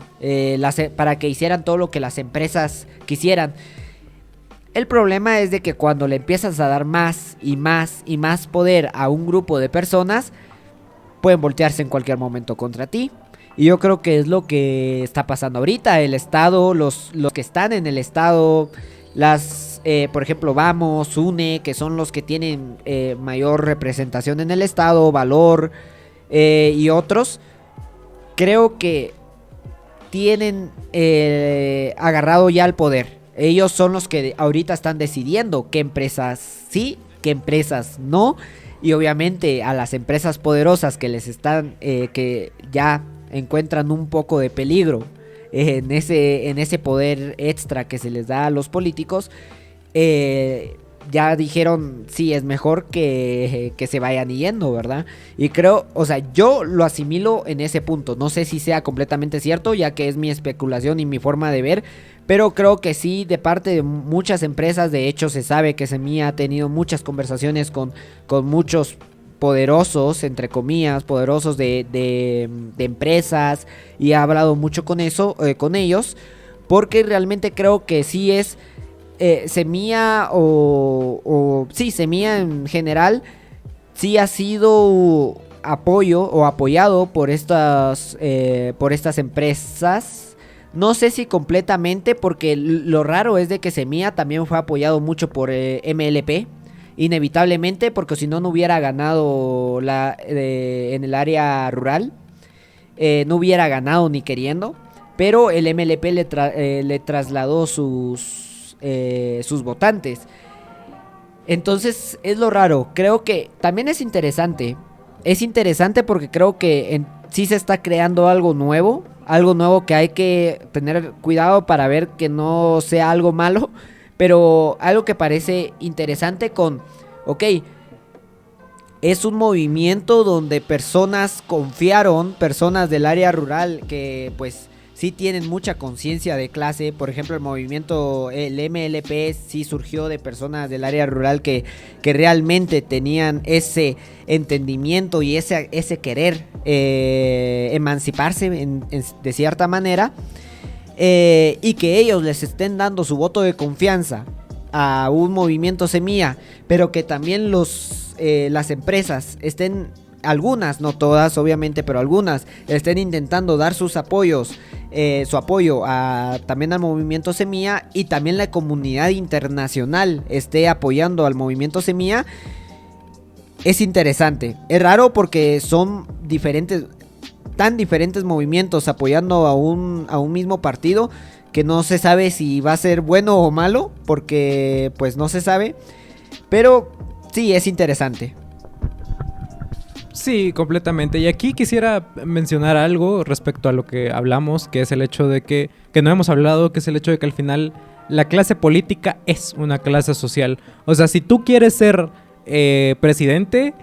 para que hicieran todo lo que las empresas quisieran. El problema es de que cuando le empiezas a dar más y más y más poder a un grupo de personas, pueden voltearse en cualquier momento contra ti. Y yo creo que es lo que está pasando ahorita. El Estado, los que están en el Estado, por ejemplo, Vamos, UNE, que son los que tienen mayor representación en el Estado, Valor y otros, creo que tienen agarrado ya el poder. Ellos son los que ahorita están decidiendo qué empresas sí, qué empresas no. Y obviamente a las empresas poderosas que les están, que ya encuentran un poco de peligro en ese poder extra que se les da a los políticos, ya dijeron, sí, es mejor que se vayan yendo, ¿verdad? Y creo, o sea, yo lo asimilo en ese punto. No sé si sea completamente cierto, ya que es mi especulación y mi forma de ver, pero creo que sí, de parte de muchas empresas. De hecho, se sabe que Semilla ha tenido muchas conversaciones con muchos poderosos, entre comillas, poderosos de empresas, y ha hablado mucho con ellos, porque realmente creo que sí es Semilla sí, Semilla en general sí ha sido apoyo o apoyado por estas empresas. No sé si completamente, porque lo raro es de que Semilla también fue apoyado mucho por MLP, inevitablemente, porque si no, no hubiera ganado en el área rural, no hubiera ganado ni queriendo, pero el MLP le trasladó sus votantes. Entonces es lo raro. Creo que también es interesante porque creo que sí se está creando algo nuevo que hay que tener cuidado para ver que no sea algo malo, pero algo que parece interesante ok, es un movimiento donde personas del área rural que pues sí tienen mucha conciencia de clase. Por ejemplo, el MLP sí surgió de personas del área rural que realmente tenían ese entendimiento y ese querer emanciparse de cierta manera, y que ellos les estén dando su voto de confianza a un movimiento Semilla, pero que también las empresas estén, algunas, no todas obviamente, pero algunas estén intentando dar su apoyo también al movimiento Semilla, y también la comunidad internacional esté apoyando al movimiento Semilla. Es interesante, es raro porque son tan diferentes movimientos apoyando a un mismo partido, que no se sabe si va a ser bueno o malo, porque pues no se sabe, pero sí es interesante. Sí, completamente. Y aquí quisiera mencionar algo respecto a lo que hablamos, que es el hecho de que no hemos hablado, que es el hecho de que al final la clase política es una clase social. O sea, si tú quieres ser presidente,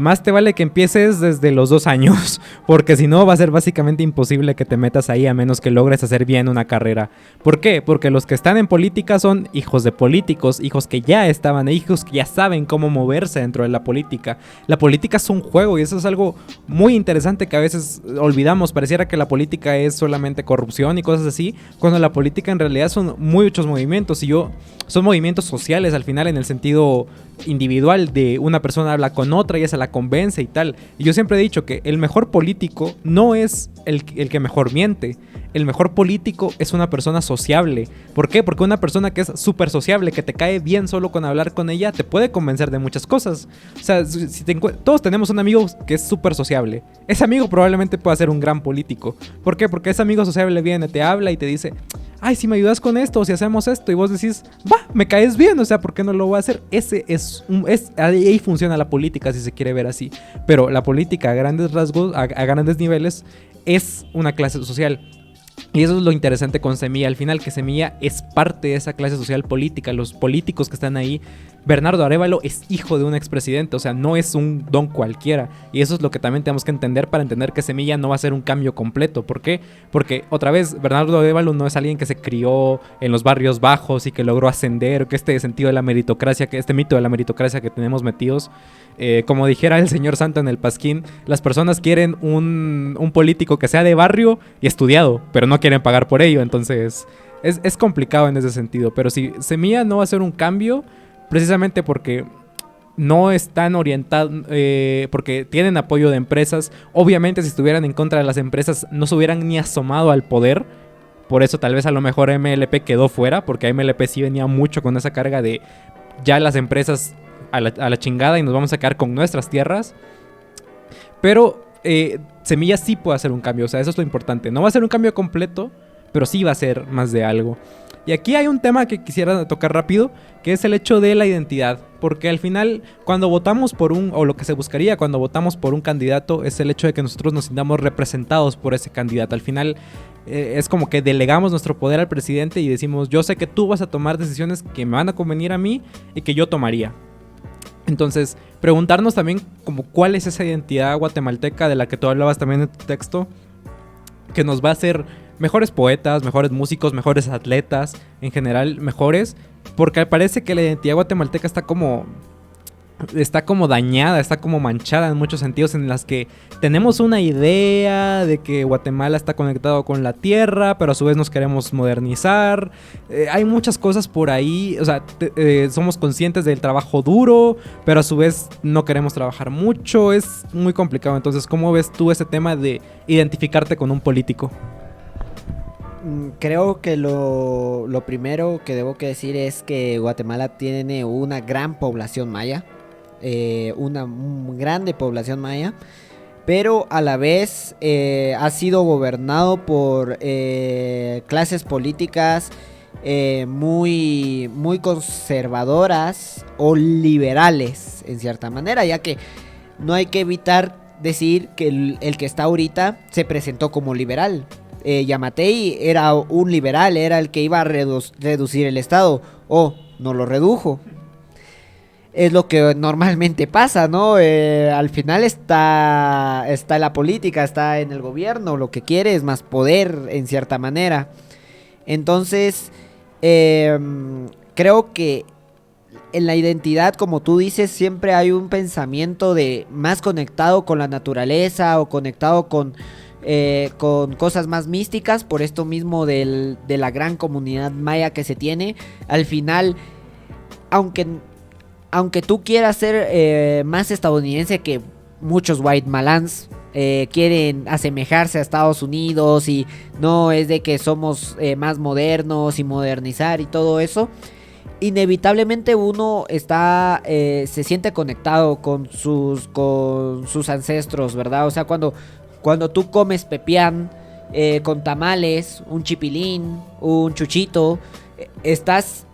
más te vale que empieces desde los 2 años, porque si no va a ser básicamente imposible que te metas ahí a menos que logres hacer bien una carrera. ¿Por qué? Porque los que están en política son hijos de políticos, hijos que ya estaban, hijos que ya saben cómo moverse dentro de la política. La política es un juego y eso es algo muy interesante que a veces olvidamos. Pareciera que la política es solamente corrupción y cosas así, cuando la política en realidad son muchos movimientos son movimientos sociales al final, en el sentido individual de una persona habla con otra y esa la convence y tal. Y yo siempre he dicho que el mejor político no es el que mejor miente. El mejor político es una persona sociable. ¿Por qué? Porque una persona que es súper sociable, que te cae bien solo con hablar con ella, te puede convencer de muchas cosas. O sea, todos tenemos un amigo que es súper sociable. Ese amigo probablemente pueda ser un gran político. ¿Por qué? Porque ese amigo sociable viene, te habla y te dice: ay, si me ayudas con esto o si hacemos esto, y vos decís: va, me caes bien, o sea, ¿por qué no lo voy a hacer? Ahí funciona la política, si se quiere ver así. Pero la política a grandes rasgos, a grandes niveles, es una clase social. Y eso es lo interesante con Semilla. Al final, que Semilla es parte de esa clase social política. Los políticos que están ahí. Bernardo Arévalo es hijo de un expresidente. O sea, no es un don cualquiera. Y eso es lo que también tenemos que entender para entender que Semilla no va a ser un cambio completo. ¿Por qué? Porque, otra vez, Bernardo Arévalo no es alguien que se crió en los barrios bajos y que logró ascender. Que este sentido de la meritocracia, que este mito de la meritocracia que tenemos metidos. Como dijera el señor Santo en el Pasquín, las personas quieren un político que sea de barrio y estudiado, pero no quieren pagar por ello. Entonces es complicado en ese sentido. Pero si Semilla no va a ser un cambio, precisamente porque no están orientados, porque tienen apoyo de empresas. Obviamente si estuvieran en contra de las empresas no se hubieran ni asomado al poder. Por eso tal vez a lo mejor MLP quedó fuera, porque MLP sí venía mucho con esa carga de ya las empresas a la chingada y nos vamos a quedar con nuestras tierras. Pero Semilla sí puede hacer un cambio, o sea, eso es lo importante. No va a ser un cambio completo, pero sí va a ser más de algo. Y aquí hay un tema que quisiera tocar rápido, que es el hecho de la identidad. Porque al final, cuando votamos por o lo que se buscaría cuando votamos por un candidato, es el hecho de que nosotros nos sintamos representados por ese candidato. Al final, es como que delegamos nuestro poder al presidente y decimos: yo sé que tú vas a tomar decisiones que me van a convenir a mí y que yo tomaría. Entonces, preguntarnos también como cuál es esa identidad guatemalteca de la que tú hablabas también en tu texto, que nos va a hacer mejores poetas, mejores músicos, mejores atletas, en general mejores, porque parece que la identidad guatemalteca está como dañada, está como manchada en muchos sentidos, en las que tenemos una idea de que Guatemala está conectado con la tierra, pero a su vez nos queremos modernizar. Hay muchas cosas por ahí, o sea, somos conscientes del trabajo duro, pero a su vez no queremos trabajar mucho. Es muy complicado. Entonces, ¿cómo ves tú ese tema de identificarte con un político? Creo que lo primero que debo que decir es que Guatemala tiene una gran población maya. Una grande población maya, pero a la vez ha sido gobernado por clases políticas muy conservadoras o liberales en cierta manera, ya que no hay que evitar decir que el que está ahorita se presentó como liberal. Yamatei era un liberal, era el que iba a reducir el Estado, o no lo redujo. Es lo que normalmente pasa, ¿no? Al final está la política, está en el gobierno. Lo que quiere es más poder, en cierta manera. Entonces, creo que en la identidad, como tú dices, siempre hay un pensamiento de más conectado con la naturaleza o conectado con cosas más místicas, por esto mismo de la gran comunidad maya que se tiene. Al final, aunque tú quieras ser más estadounidense que muchos white malans, quieren asemejarse a Estados Unidos y no es de que somos más modernos y modernizar y todo eso, inevitablemente uno se siente conectado con sus ancestros, ¿verdad? O sea, cuando tú comes pepián con tamales, un chipilín, un chuchito, estás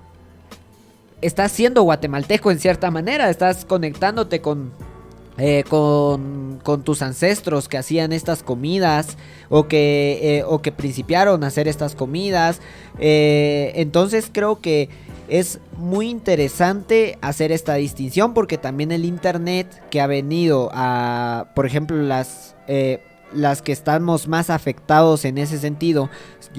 siendo guatemalteco en cierta manera, estás conectándote con tus ancestros que hacían estas comidas o que principiaron a hacer estas comidas. Entonces creo que es muy interesante hacer esta distinción porque también el internet que ha venido a, por ejemplo, las que estamos más afectados en ese sentido,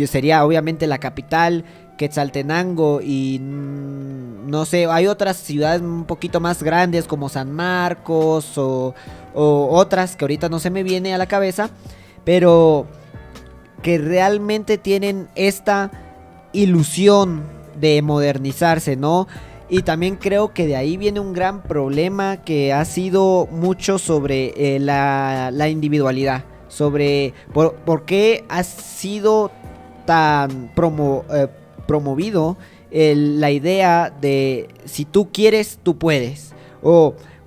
sería obviamente la capital, Quetzaltenango y no sé, hay otras ciudades un poquito más grandes como San Marcos o otras que ahorita no se me viene a la cabeza, pero que realmente tienen esta ilusión de modernizarse, ¿no? Y también creo que de ahí viene un gran problema que ha sido mucho sobre la individualidad, sobre por qué ha sido tan promovido la idea de si tú quieres, tú puedes.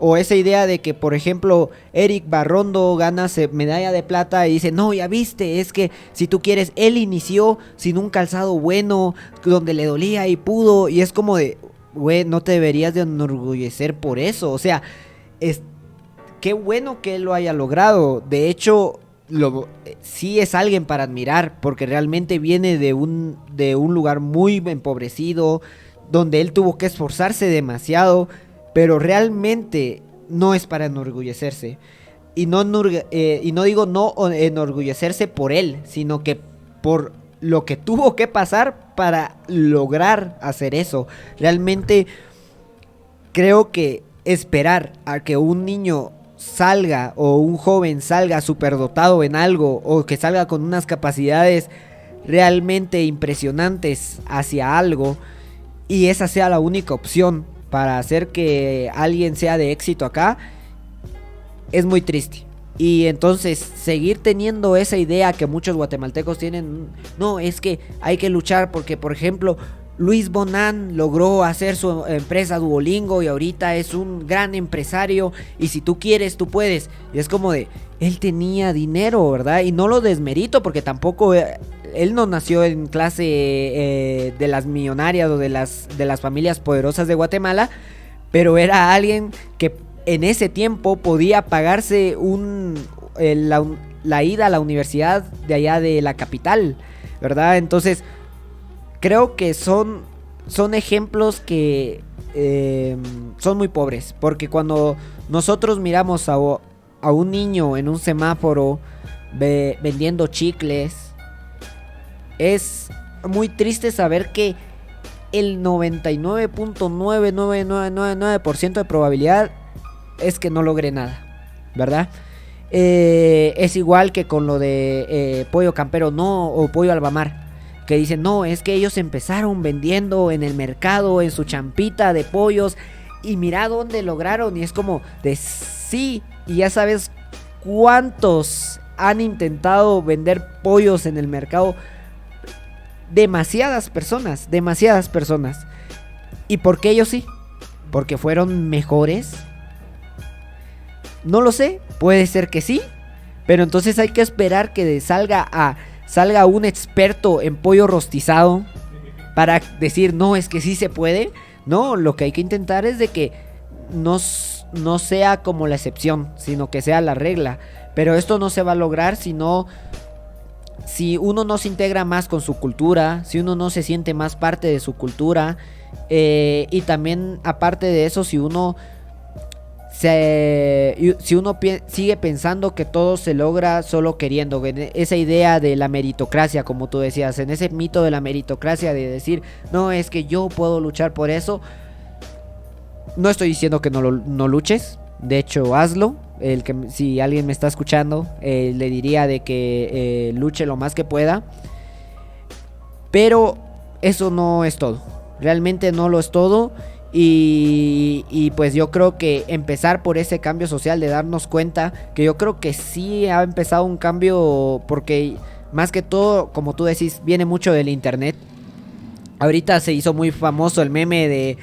O esa idea de que, por ejemplo, Eric Barrondo gana medalla de plata y dice, no, ya viste, es que si tú quieres, él inició sin un calzado bueno, donde le dolía y pudo, y es como de, güey, no te deberías de enorgullecer por eso, o sea, qué bueno que él lo haya logrado, de hecho, sí es alguien para admirar, porque realmente viene de un lugar muy empobrecido, donde él tuvo que esforzarse demasiado, pero realmente no es para enorgullecerse. Y no digo no enorgullecerse por él, sino que por lo que tuvo que pasar para lograr hacer eso. Realmente creo que esperar a que un niño salga o un joven salga superdotado en algo o que salga con unas capacidades realmente impresionantes hacia algo y esa sea la única opción para hacer que alguien sea de éxito acá, es muy triste. Y entonces seguir teniendo esa idea que muchos guatemaltecos tienen, no, es que hay que luchar porque, por ejemplo, Luis Bonán logró hacer su empresa Duolingo y ahorita es un gran empresario y si tú quieres, tú puedes. Y es como de, él tenía dinero, ¿verdad? Y no lo desmerito porque tampoco... él no nació en clase de las millonarias o de las familias poderosas de Guatemala, pero era alguien que en ese tiempo podía pagarse la ida a la universidad de allá de la capital, ¿verdad? Entonces, creo que son ejemplos que son muy pobres, porque cuando nosotros miramos a un niño en un semáforo vendiendo chicles, es muy triste saber que el 99.99999% de probabilidad es que no logre nada, ¿verdad? Es igual que con lo de pollo campero no o pollo albamar, que dicen, no, es que ellos empezaron vendiendo en el mercado, en su champita de pollos, y mira dónde lograron, y es como de sí, y ya sabes cuántos han intentado vender pollos en el mercado. Demasiadas personas. ¿Y por qué ellos sí? ¿Porque fueron mejores? No lo sé, puede ser que sí, pero entonces hay que esperar que salga un experto en pollo rostizado para decir, no, es que sí se puede. No, lo que hay que intentar es de que no sea como la excepción, sino que sea la regla. Pero esto no se va a lograr si uno no se integra más con su cultura, si uno no se siente más parte de su cultura, y también aparte de eso, si uno sigue pensando que todo se logra solo queriendo, esa idea de la meritocracia, como tú decías, en ese mito de la meritocracia de decir, no, es que yo puedo luchar por eso. No estoy diciendo que no luches, de hecho hazlo. Si alguien me está escuchando, le diría de que luche lo más que pueda. Pero eso no es todo. Realmente no lo es todo. Y pues yo creo que empezar por ese cambio social, de darnos cuenta que yo creo que sí ha empezado un cambio, porque más que todo, como tú decís, viene mucho del internet. Ahorita se hizo muy famoso el meme de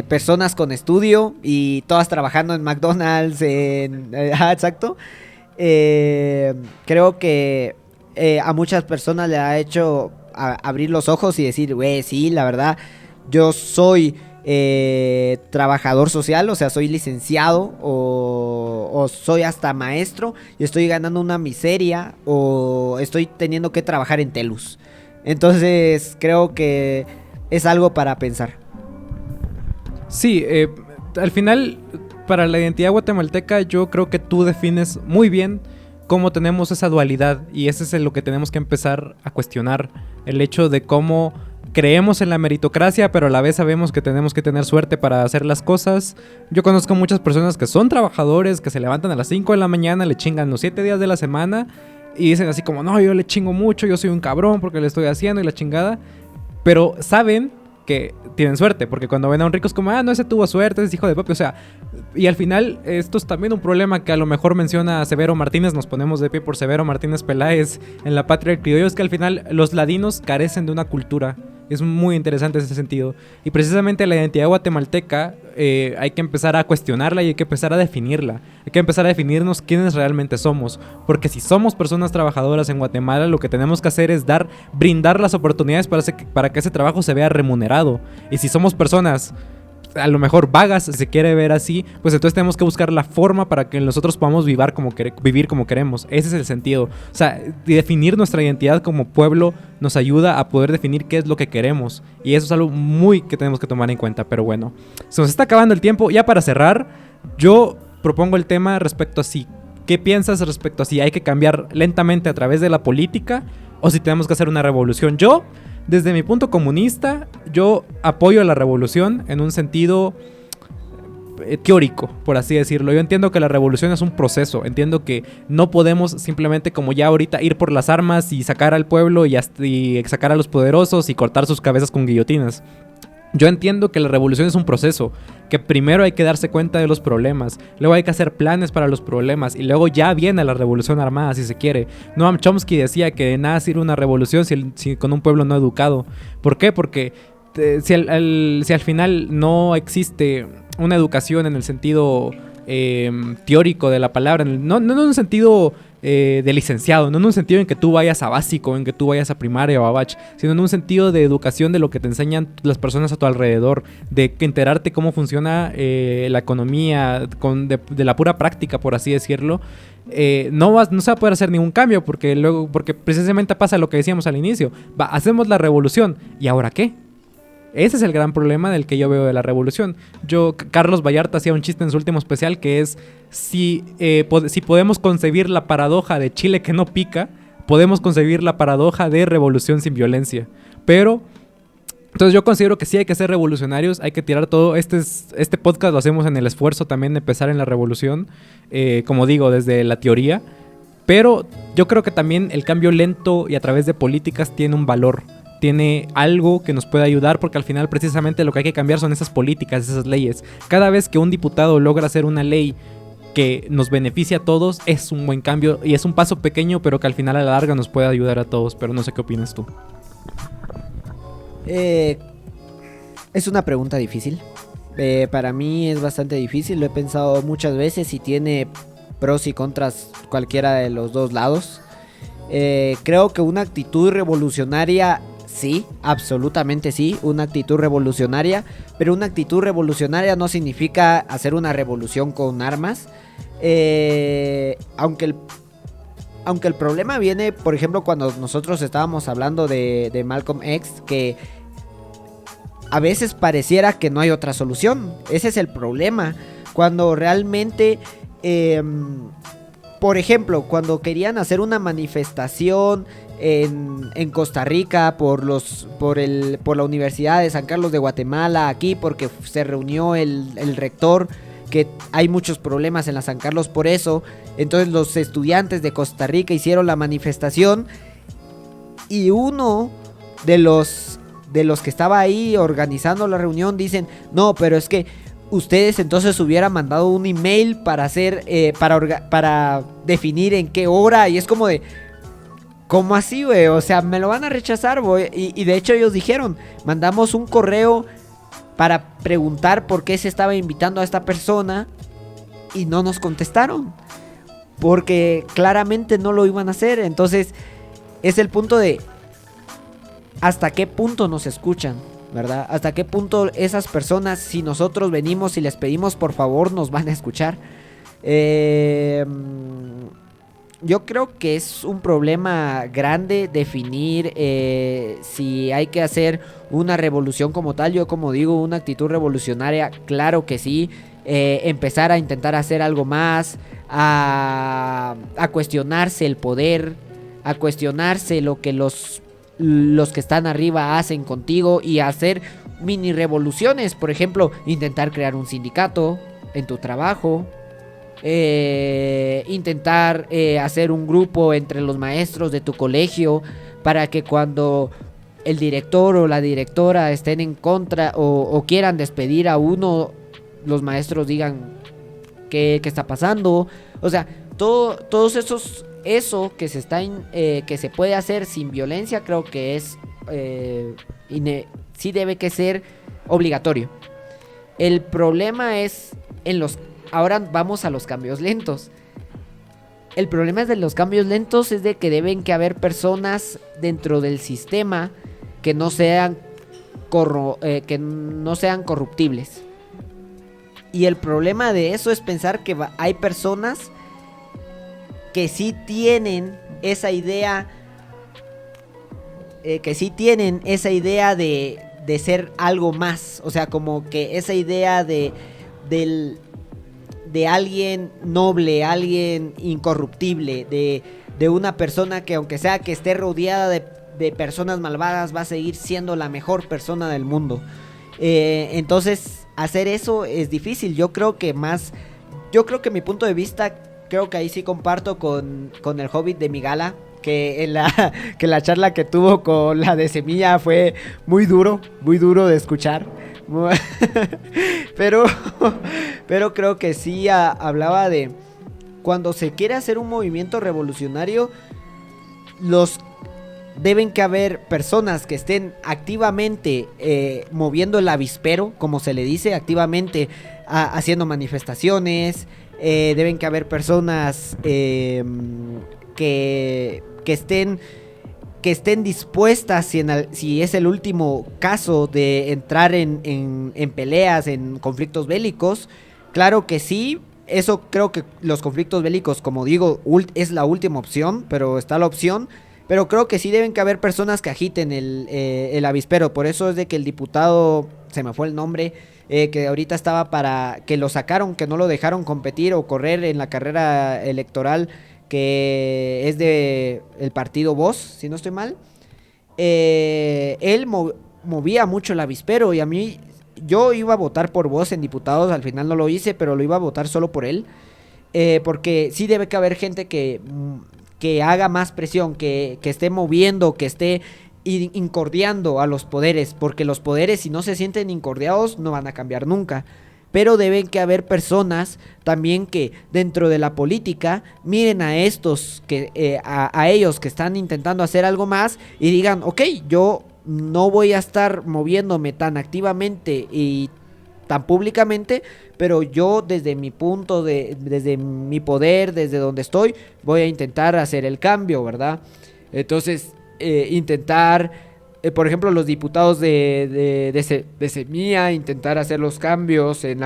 personas con estudio y todas trabajando en McDonald's. Exacto. Creo que a muchas personas le ha hecho abrir los ojos y decir, güey, sí, la verdad, yo soy trabajador social, o sea, soy licenciado o soy hasta maestro y estoy ganando una miseria o estoy teniendo que trabajar en Telus. Entonces creo que es algo para pensar. Sí, al final, para la identidad guatemalteca, yo creo que tú defines muy bien cómo tenemos esa dualidad, y ese es lo que tenemos que empezar a cuestionar, el hecho de cómo creemos en la meritocracia, pero a la vez sabemos que tenemos que tener suerte para hacer las cosas. Yo conozco muchas personas que son trabajadores, que se levantan a las 5 de la mañana, le chingan los 7 días de la semana y dicen así como, no, yo le chingo mucho, yo soy un cabrón porque le estoy haciendo y la chingada, pero saben que tienen suerte, porque cuando ven a un rico es como, ah, no, ese tuvo suerte, es hijo de papi, o sea, y al final esto es también un problema que a lo mejor menciona Severo Martínez, nos ponemos de pie por Severo Martínez Peláez en La Patria del Criollo, es que al final los ladinos carecen de una cultura. Es muy interesante ese sentido. Y precisamente la identidad guatemalteca hay que empezar a cuestionarla y hay que empezar a definirla. Hay que empezar a definirnos quiénes realmente somos. Porque si somos personas trabajadoras en Guatemala, lo que tenemos que hacer es brindar las oportunidades para que ese trabajo se vea remunerado. Y si somos personas a lo mejor vagas, si se quiere ver así, pues entonces tenemos que buscar la forma para que nosotros podamos vivir como queremos. Ese es el sentido. O sea, definir nuestra identidad como pueblo nos ayuda a poder definir qué es lo que queremos. Y eso es algo muy que tenemos que tomar en cuenta. Pero bueno, se nos está acabando el tiempo. Ya para cerrar, yo propongo el tema respecto a si, ¿qué piensas respecto a si hay que cambiar lentamente a través de la política o si tenemos que hacer una revolución? Yo, desde mi punto comunista, yo apoyo la revolución en un sentido teórico, por así decirlo. Yo entiendo que la revolución es un proceso, entiendo que no podemos simplemente como ya ahorita ir por las armas y sacar al pueblo y sacar a los poderosos y cortar sus cabezas con guillotinas. Yo entiendo que la revolución es un proceso, que primero hay que darse cuenta de los problemas, luego hay que hacer planes para los problemas y luego ya viene la revolución armada si se quiere. Noam Chomsky decía que de nada sirve una revolución si con un pueblo no educado. ¿Por qué? Porque si al final no existe una educación en el sentido teórico de la palabra, no en un sentido de licenciado, no en un sentido en que tú vayas a básico, en que tú vayas a primaria o a bach, sino en un sentido de educación de lo que te enseñan las personas a tu alrededor, de enterarte cómo funciona la economía, de la pura práctica, por así decirlo. No se va a poder hacer ningún cambio porque precisamente pasa lo que decíamos al inicio. Hacemos la revolución, ¿y ahora qué? Ese es el gran problema del que yo veo de la revolución. Carlos Vallarta hacía un chiste en su último especial que es si podemos concebir la paradoja de Chile que no pica, podemos concebir la paradoja de revolución sin violencia. Pero entonces yo considero que sí hay que ser revolucionarios, hay que tirar todo. Este podcast lo hacemos en el esfuerzo también de empezar en la revolución, como digo, desde la teoría. Pero yo creo que también el cambio lento y a través de políticas tiene un valor. Tiene algo que nos puede ayudar porque al final precisamente lo que hay que cambiar son esas políticas, esas leyes. Cada vez que un diputado logra hacer una ley que nos beneficia a todos, es un buen cambio y es un paso pequeño, pero que al final a la larga nos puede ayudar a todos. Pero no sé qué opinas tú. Es una pregunta difícil. Para mí es bastante difícil, lo he pensado muchas veces y tiene pros y contras cualquiera de los dos lados. Creo que una actitud revolucionaria, sí, absolutamente sí, una actitud revolucionaria, pero una actitud revolucionaria no significa hacer una revolución con armas, aunque el problema viene, por ejemplo, cuando nosotros estábamos hablando de Malcolm X, que a veces pareciera que no hay otra solución. Ese es el problema, cuando realmente... por ejemplo, cuando querían hacer una manifestación en Costa Rica por la Universidad de San Carlos de Guatemala, aquí porque se reunió el rector, que hay muchos problemas en la San Carlos por eso. Entonces los estudiantes de Costa Rica hicieron la manifestación y uno de los que estaba ahí organizando la reunión dicen, no, pero es que ustedes entonces hubieran mandado un email para hacer, para definir en qué hora. Y es como de, ¿cómo así, güey? O sea, me lo van a rechazar, güey. Y de hecho ellos dijeron, mandamos un correo para preguntar por qué se estaba invitando a esta persona y no nos contestaron, porque claramente no lo iban a hacer. Entonces es el punto de hasta qué punto nos escuchan, ¿verdad? Hasta qué punto esas personas, si nosotros venimos y les pedimos por favor, nos van a escuchar. yo creo que es un problema grande definir si hay que hacer una revolución como tal. Yo, como digo, una actitud revolucionaria, claro que sí. Empezar a intentar hacer algo más, a cuestionarse el poder, a cuestionarse lo que los que están arriba hacen contigo y hacer mini revoluciones. Por ejemplo, intentar crear un sindicato en tu trabajo. Intentar hacer un grupo entre los maestros de tu colegio para que cuando el director o la directora estén en contra o quieran despedir a uno, los maestros digan qué está pasando. O sea, todos eso que que se puede hacer sin violencia, creo que es sí debe que ser obligatorio. El problema es ahora vamos a los cambios lentos. El problema de los cambios lentos es de que deben que haber personas dentro del sistema que no sean corruptibles. Y el problema de eso es pensar que hay personas que sí tienen esa idea, de ser algo más. O sea, como que esa idea de alguien noble, alguien incorruptible, de una persona que aunque sea que esté rodeada de personas malvadas, va a seguir siendo la mejor persona del mundo. Entonces, hacer eso es difícil. Yo creo que mi punto de vista, creo que ahí sí comparto con el Hobbit de Migala, que la charla que tuvo con la de Semilla fue muy duro de escuchar. pero creo que sí hablaba de cuando se quiere hacer un movimiento revolucionario, deben que haber personas que estén activamente moviendo el avispero, como se le dice, activamente haciendo manifestaciones. Deben que haber personas que estén dispuestas, si es el último caso de entrar en peleas, en conflictos bélicos. Claro que sí, eso creo que los conflictos bélicos, como digo, es la última opción, pero está la opción. Pero creo que sí deben que haber personas que agiten el avispero. Por eso es de que el diputado, se me fue el nombre, que ahorita estaba que lo sacaron, que no lo dejaron competir o correr en la carrera electoral, que es de el partido Voz, si no estoy mal. Él movía mucho el avispero y a mí, yo iba a votar por Voz en diputados, al final no lo hice, pero lo iba a votar solo por él. Porque sí debe que haber gente que haga más presión, que esté moviendo, que esté incordiando a los poderes, porque los poderes, si no se sienten incordiados, no van a cambiar nunca. Pero deben que haber personas también que dentro de la política miren a estos, a ellos que están intentando hacer algo más y digan, ok, yo no voy a estar moviéndome tan activamente y tan públicamente, pero yo desde mi punto, desde mi poder, desde donde estoy, voy a intentar hacer el cambio, ¿verdad? Entonces, intentar... por ejemplo, los diputados de Semilla, intentar hacer los cambios en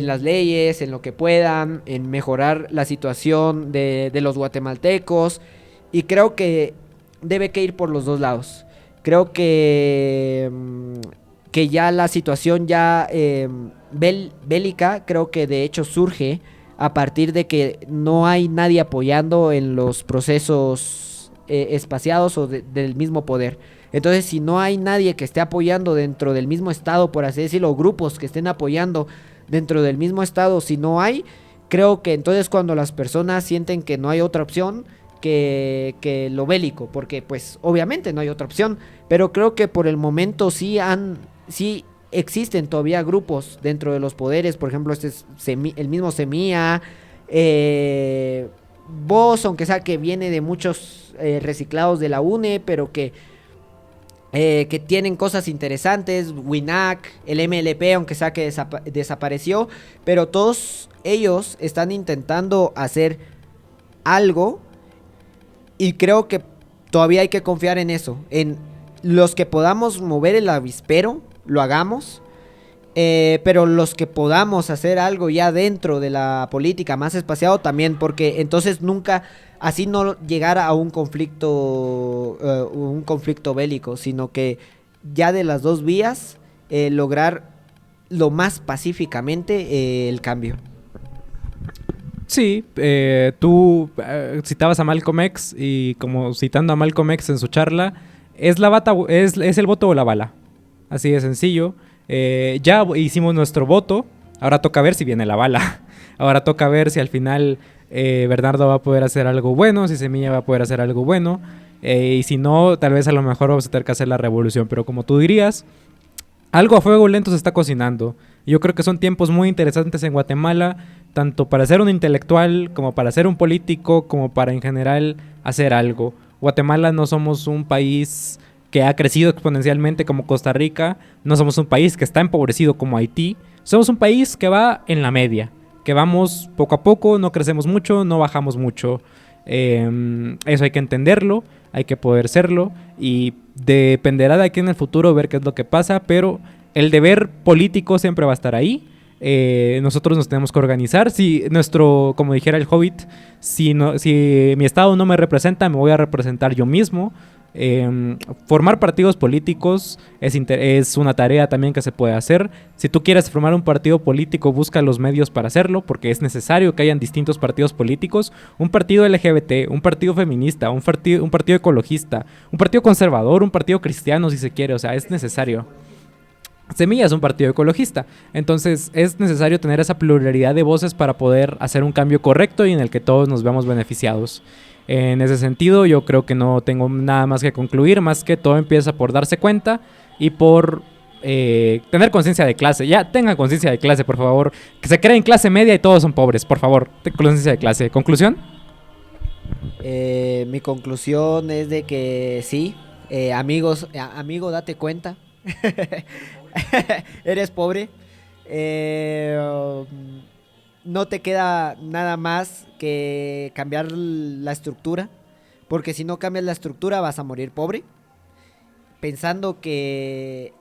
las leyes, en lo que puedan, en mejorar la situación de los guatemaltecos. Y creo que debe que ir por los dos lados. Creo que ya la situación ya bélica, creo que de hecho surge a partir de que no hay nadie apoyando en los procesos espaciados o del mismo poder. Entonces, si no hay nadie que esté apoyando dentro del mismo estado, por así decirlo, grupos que estén apoyando dentro del mismo estado, si no hay, creo que entonces cuando las personas sienten que no hay otra opción que lo bélico, porque pues obviamente no hay otra opción, pero creo que por el momento sí existen todavía grupos dentro de los poderes. Por ejemplo, este es el mismo Semilla, Voz, aunque sea que viene de muchos reciclados de la UNE, pero que tienen cosas interesantes. WINAC, el MLP, aunque sea que desapareció, pero todos ellos están intentando hacer algo y creo que todavía hay que confiar en eso, en los que podamos mover el avispero, lo hagamos. Pero los que podamos hacer algo ya dentro de la política más espaciado también, porque entonces nunca así no llegar a un conflicto bélico, sino que ya de las dos vías lograr lo más pacíficamente el cambio. Sí, tú citabas a Malcolm X y como citando a Malcolm X en su charla, es el voto o la bala. Así de sencillo. Ya hicimos nuestro voto, ahora toca ver si viene la bala. Ahora toca ver si al final Bernardo va a poder hacer algo bueno, si Semilla va a poder hacer algo bueno. Y si no, tal vez a lo mejor vamos a tener que hacer la revolución. Pero como tú dirías, algo a fuego lento se está cocinando. Yo creo que son tiempos muy interesantes en Guatemala, tanto para ser un intelectual, como para ser un político, como para en general hacer algo. Guatemala no somos un país que ha crecido exponencialmente como Costa Rica, no somos un país que está empobrecido como Haití, somos un país que va en la media, que vamos poco a poco, no crecemos mucho, no bajamos mucho. Eso hay que entenderlo, hay que poder serlo y dependerá de aquí en el futuro ver qué es lo que pasa, pero el deber político siempre va a estar ahí. Nosotros nos tenemos que organizar. Si nuestro, como dijera el Hobbit, si mi estado no me representa, me voy a representar yo mismo. Formar partidos políticos es una tarea también que se puede hacer. Si tú quieres formar un partido político, busca los medios para hacerlo, porque es necesario que hayan distintos partidos políticos. Un partido LGBT, un partido feminista, un partido ecologista, un partido conservador, un partido cristiano si se quiere, o sea, es necesario. Semilla es un partido ecologista, entonces es necesario tener esa pluralidad de voces para poder hacer un cambio correcto y en el que todos nos veamos beneficiados. En ese sentido, yo creo que no tengo nada más que concluir, más que todo empieza por darse cuenta y por tener conciencia de clase. Ya tengan conciencia de clase, por favor. Que se creen clase media y todos son pobres, por favor. Tengan conciencia de clase. ¿Conclusión? Mi conclusión es de que sí, amigo, date cuenta. Eres pobre. No te queda nada más que cambiar la estructura, porque si no cambias la estructura vas a morir pobre, pensando que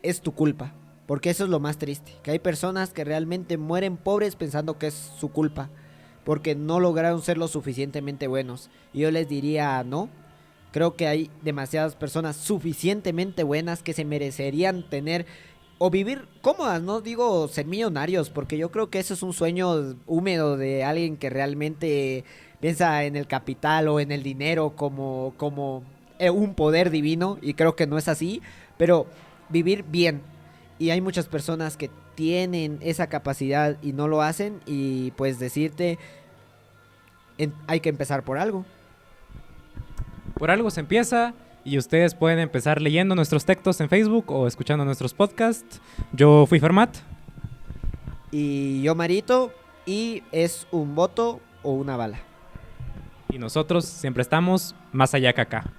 es tu culpa, porque eso es lo más triste, que hay personas que realmente mueren pobres pensando que es su culpa, porque no lograron ser lo suficientemente buenos. Y yo les diría no. Creo que hay demasiadas personas suficientemente buenas que se merecerían tener o vivir cómodas, no digo ser millonarios, porque yo creo que eso es un sueño húmedo de alguien que realmente piensa en el capital o en el dinero como un poder divino, y creo que no es así, pero vivir bien. Y hay muchas personas que tienen esa capacidad y no lo hacen, y pues decirte, hay que empezar por algo. Por algo se empieza y ustedes pueden empezar leyendo nuestros textos en Facebook o escuchando nuestros podcasts. Yo fui Fermat. Y yo Marito, y es un voto o una bala. Y nosotros siempre estamos más allá que acá.